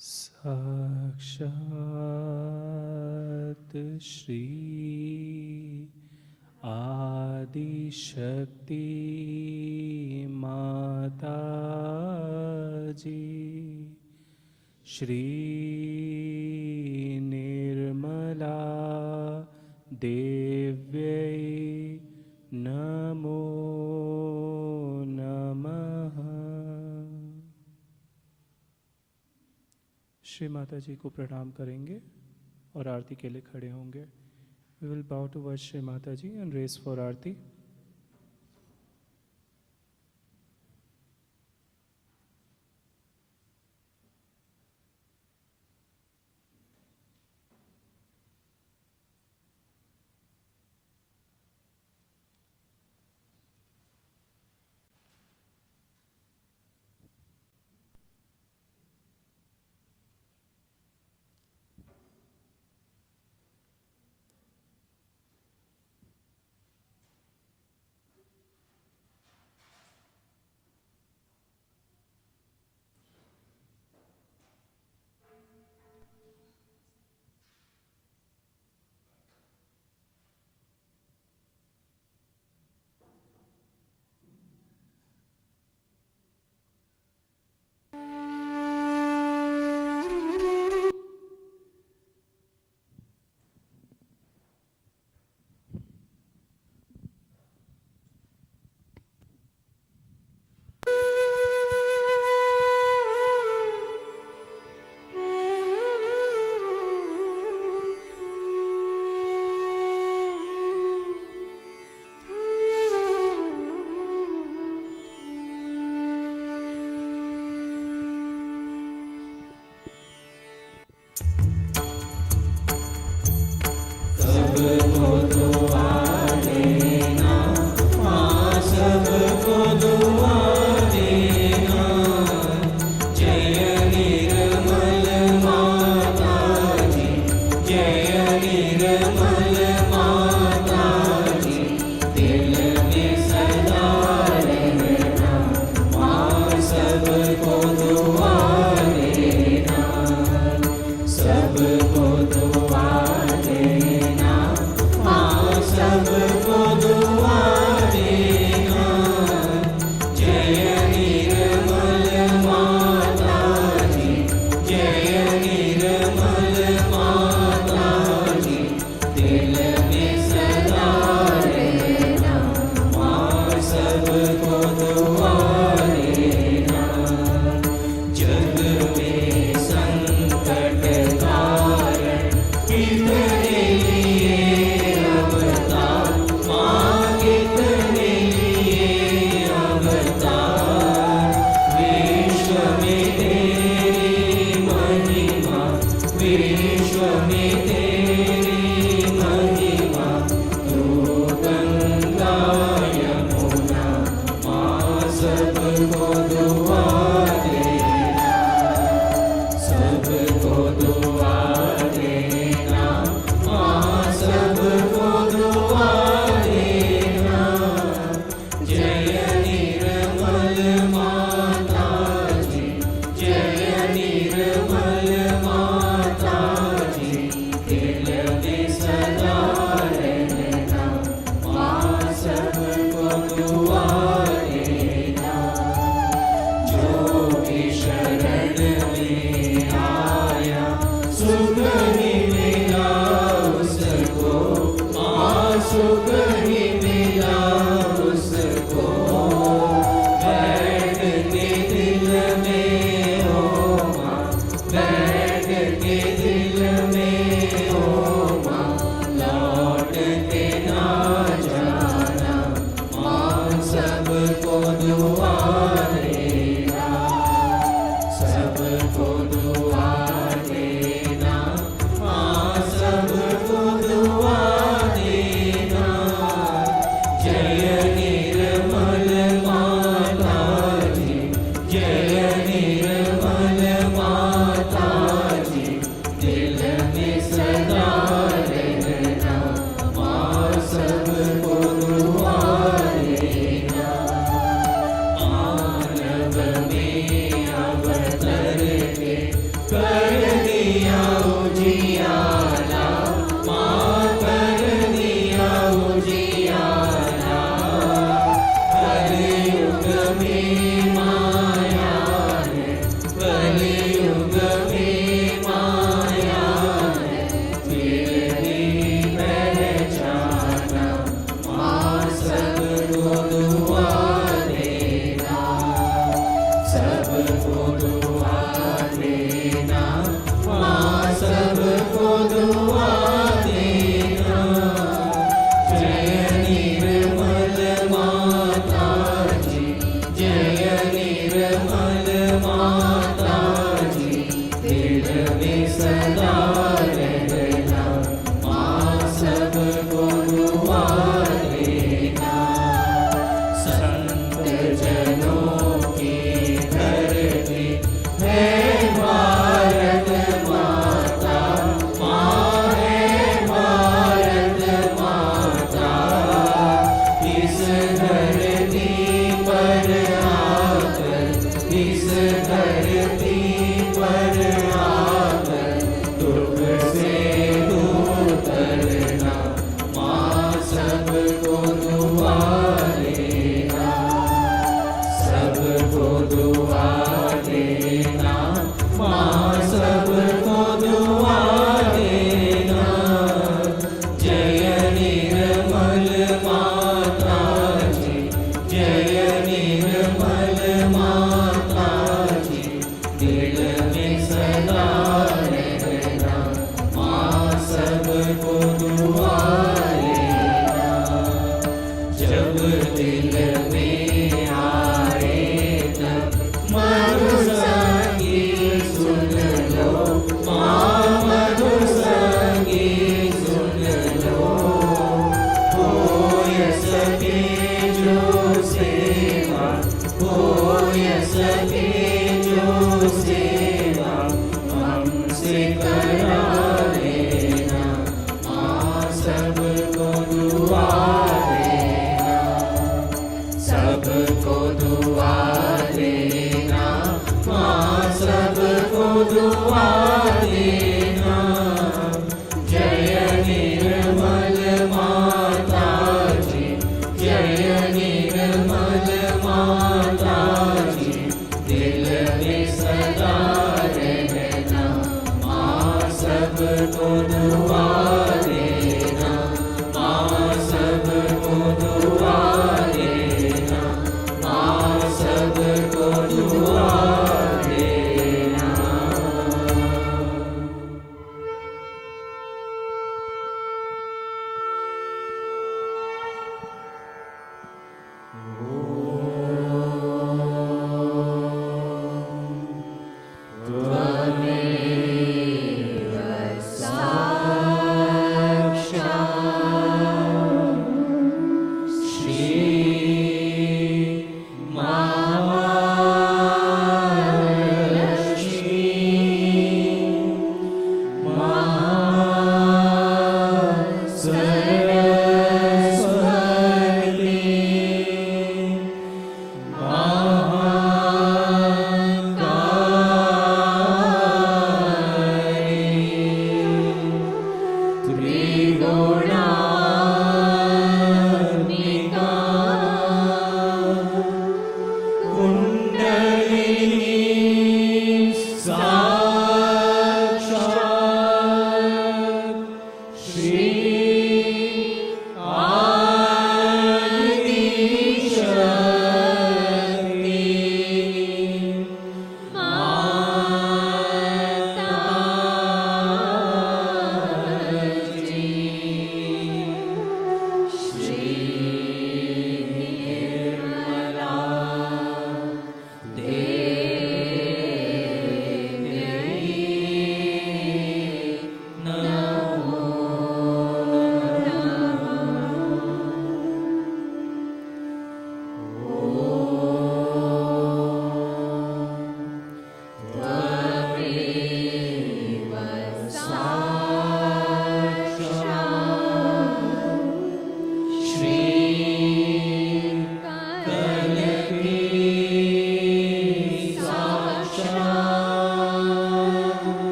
साक्षात् श्री आदिशक्ति माता जी श्री निर्मला देव्यै नमो नमः. श्री माता जी को प्रणाम करेंगे और आरती के लिए खड़े होंगे. We will bow towards Shri Mata Ji and raise for Aarti.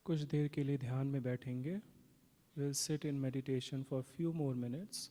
कुछ देर के लिए ध्यान में बैठेंगे. We'll sit in meditation for a few more minutes.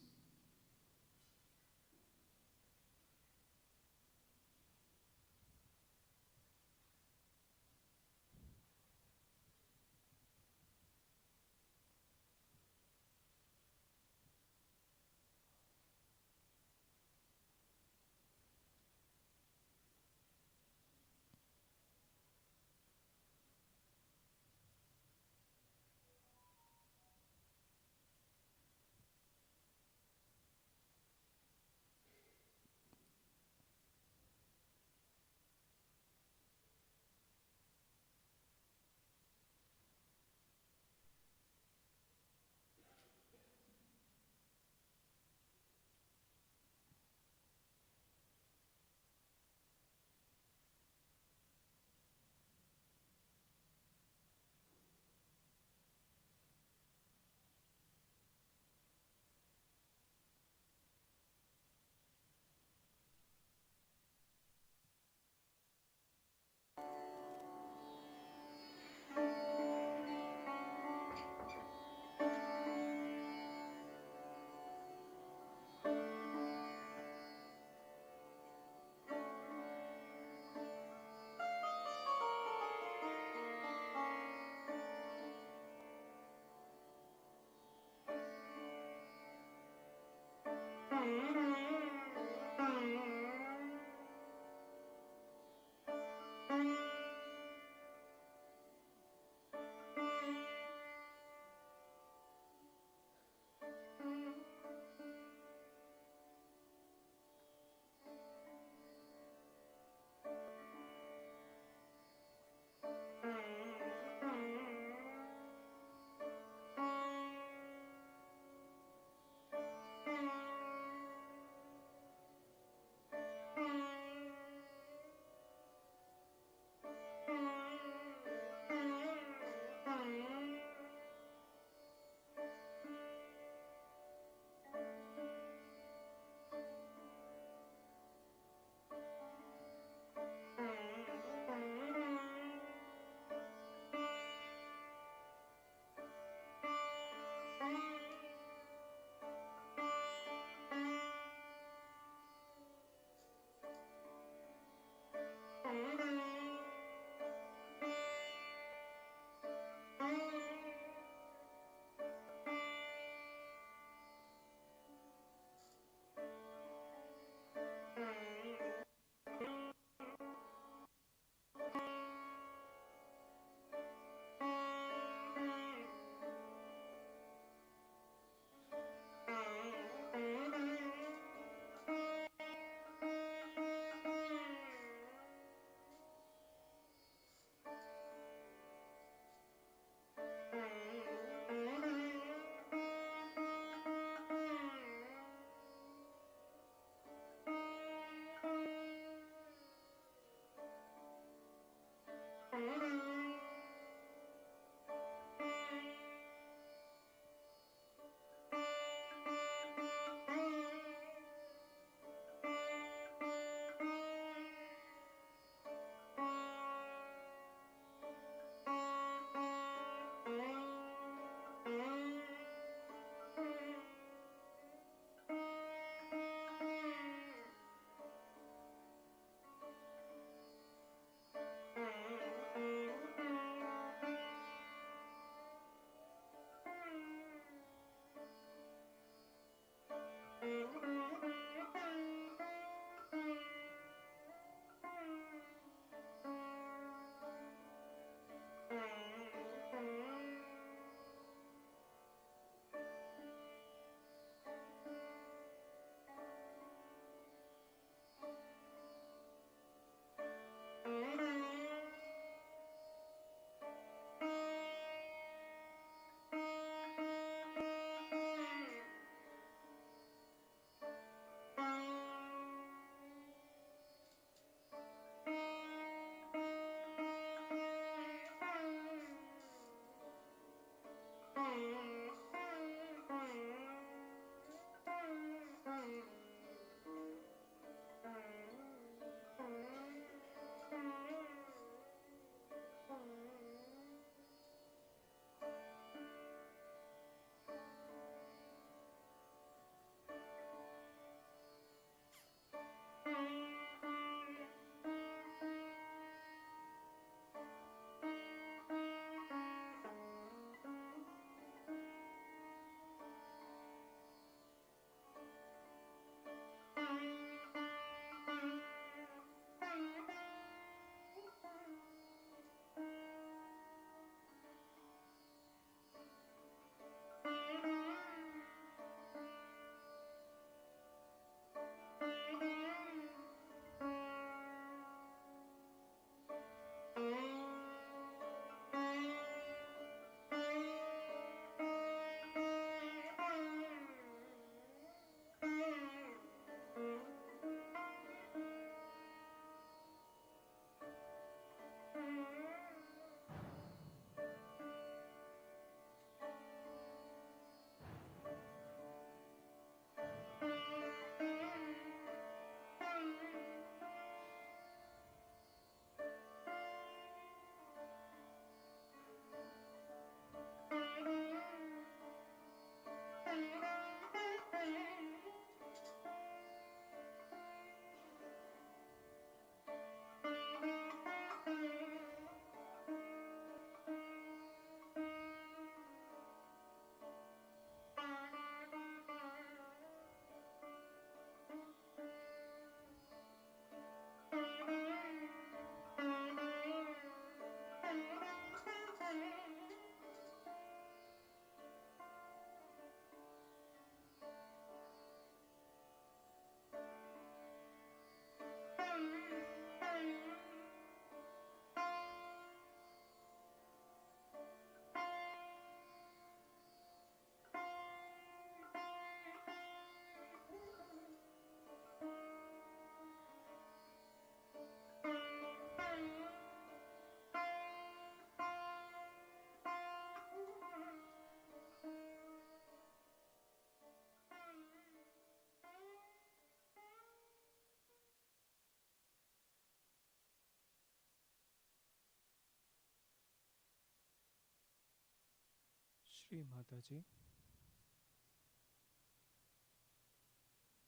Shri Mataji,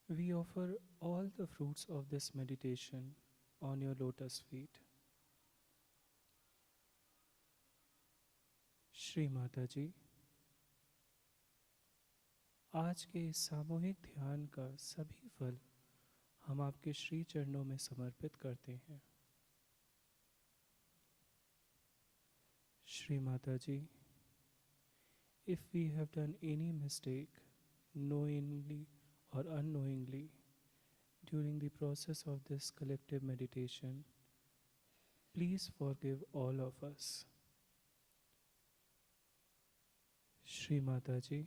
we offer all the fruits of this meditation on your lotus feet. Shri Mata जी, आज के इस सामूहिक ध्यान का सभी फल हम आपके श्री चरणों में समर्पित करते हैं। श्री माता जी, if we have done any mistake, knowingly or unknowingly, during the process of this collective meditation, please forgive all of us. Shri Mata जी,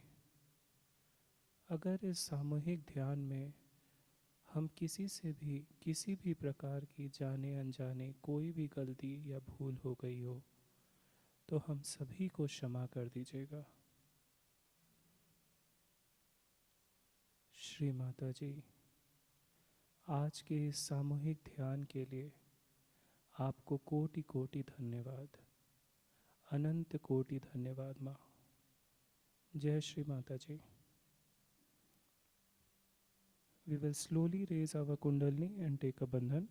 अगर इस सामूहिक ध्यान में हम किसी से भी किसी भी प्रकार की जाने अनजाने कोई भी गलती या भूल हो गई हो तो हम सभी को क्षमा कर दीजिएगा। श्री माता जी, आज के इस सामूहिक ध्यान के लिए आपको कोटि कोटि धन्यवाद, अनंत कोटि धन्यवाद माँ। जय श्री माता जी। We will slowly raise our kundalini and take a bandhan.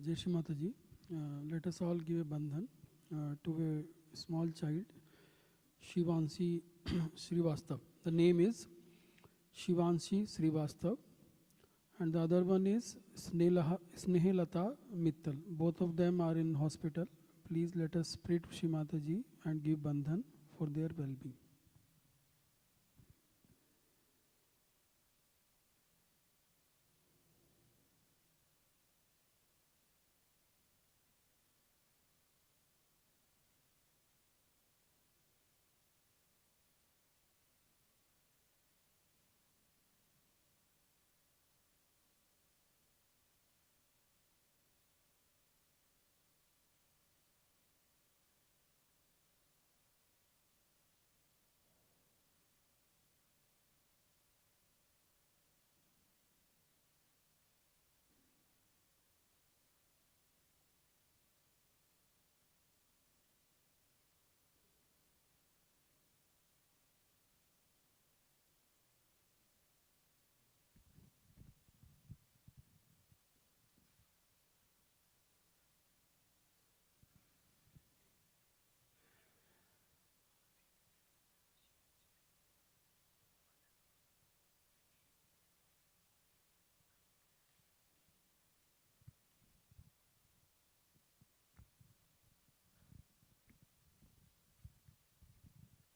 Jai Shri Mataji, let us all give a bandhan to a small child, Shivanshi Srivastav. The name is Shivanshi Srivastav and the other one is Snehalata Mittal. Both of them are in hospital. Please let us pray to Shri Mataji and give bandhan for their well-being.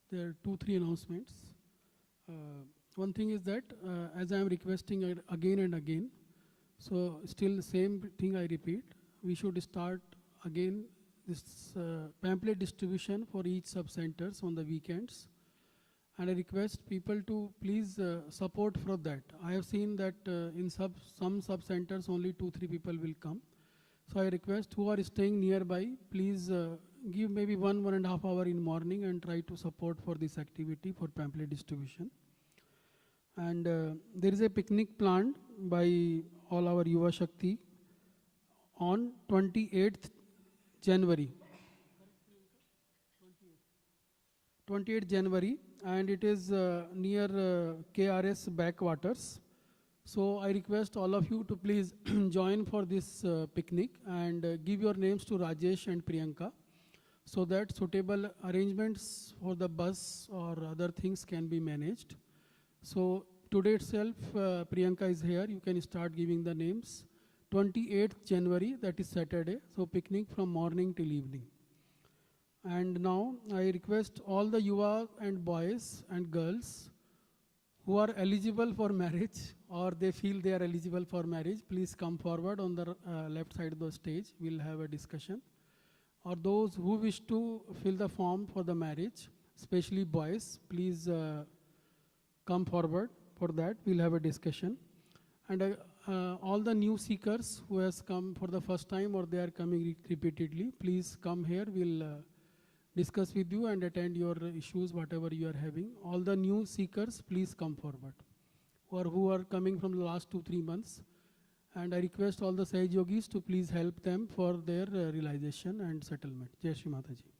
There are 2-3 announcements. One thing is that as I am requesting again and again, so still same thing I repeat, we should start again this pamphlet distribution for each sub-centers on the weekends. And I request people to please support for that. I have seen that in some sub-centers only 2-3 people will come. So I request who are staying nearby, please give maybe 1.5 hours in morning and try to support for this activity for pamphlet distribution. And there is a picnic planned by all our Yuva Shakti on 28th January. 28th January, and it is near KRS backwaters. So I request all of you to please join for this picnic and give your names to Rajesh and Priyanka so that suitable arrangements for the bus or other things can be managed. So today itself, Priyanka is here. You can start giving the names. 28th January, that is Saturday. So picnic from morning till evening. And now I request all the yuva and boys and girls who are eligible for marriage or they feel they are eligible for marriage, please come forward on the left side of the stage. We'll have a discussion. Or those who wish to fill the form for the marriage, especially boys, please come forward for that. We'll have a discussion. And all the new seekers who has come for the first time or they are coming repeatedly, please come here. We'll discuss with you and attend your issues, whatever you are having. All the new seekers, please come forward, or who are coming from the last 2-3 months. And I request all the Sahaj Yogis to please help them for their realization and settlement. Jai Shri Mataji.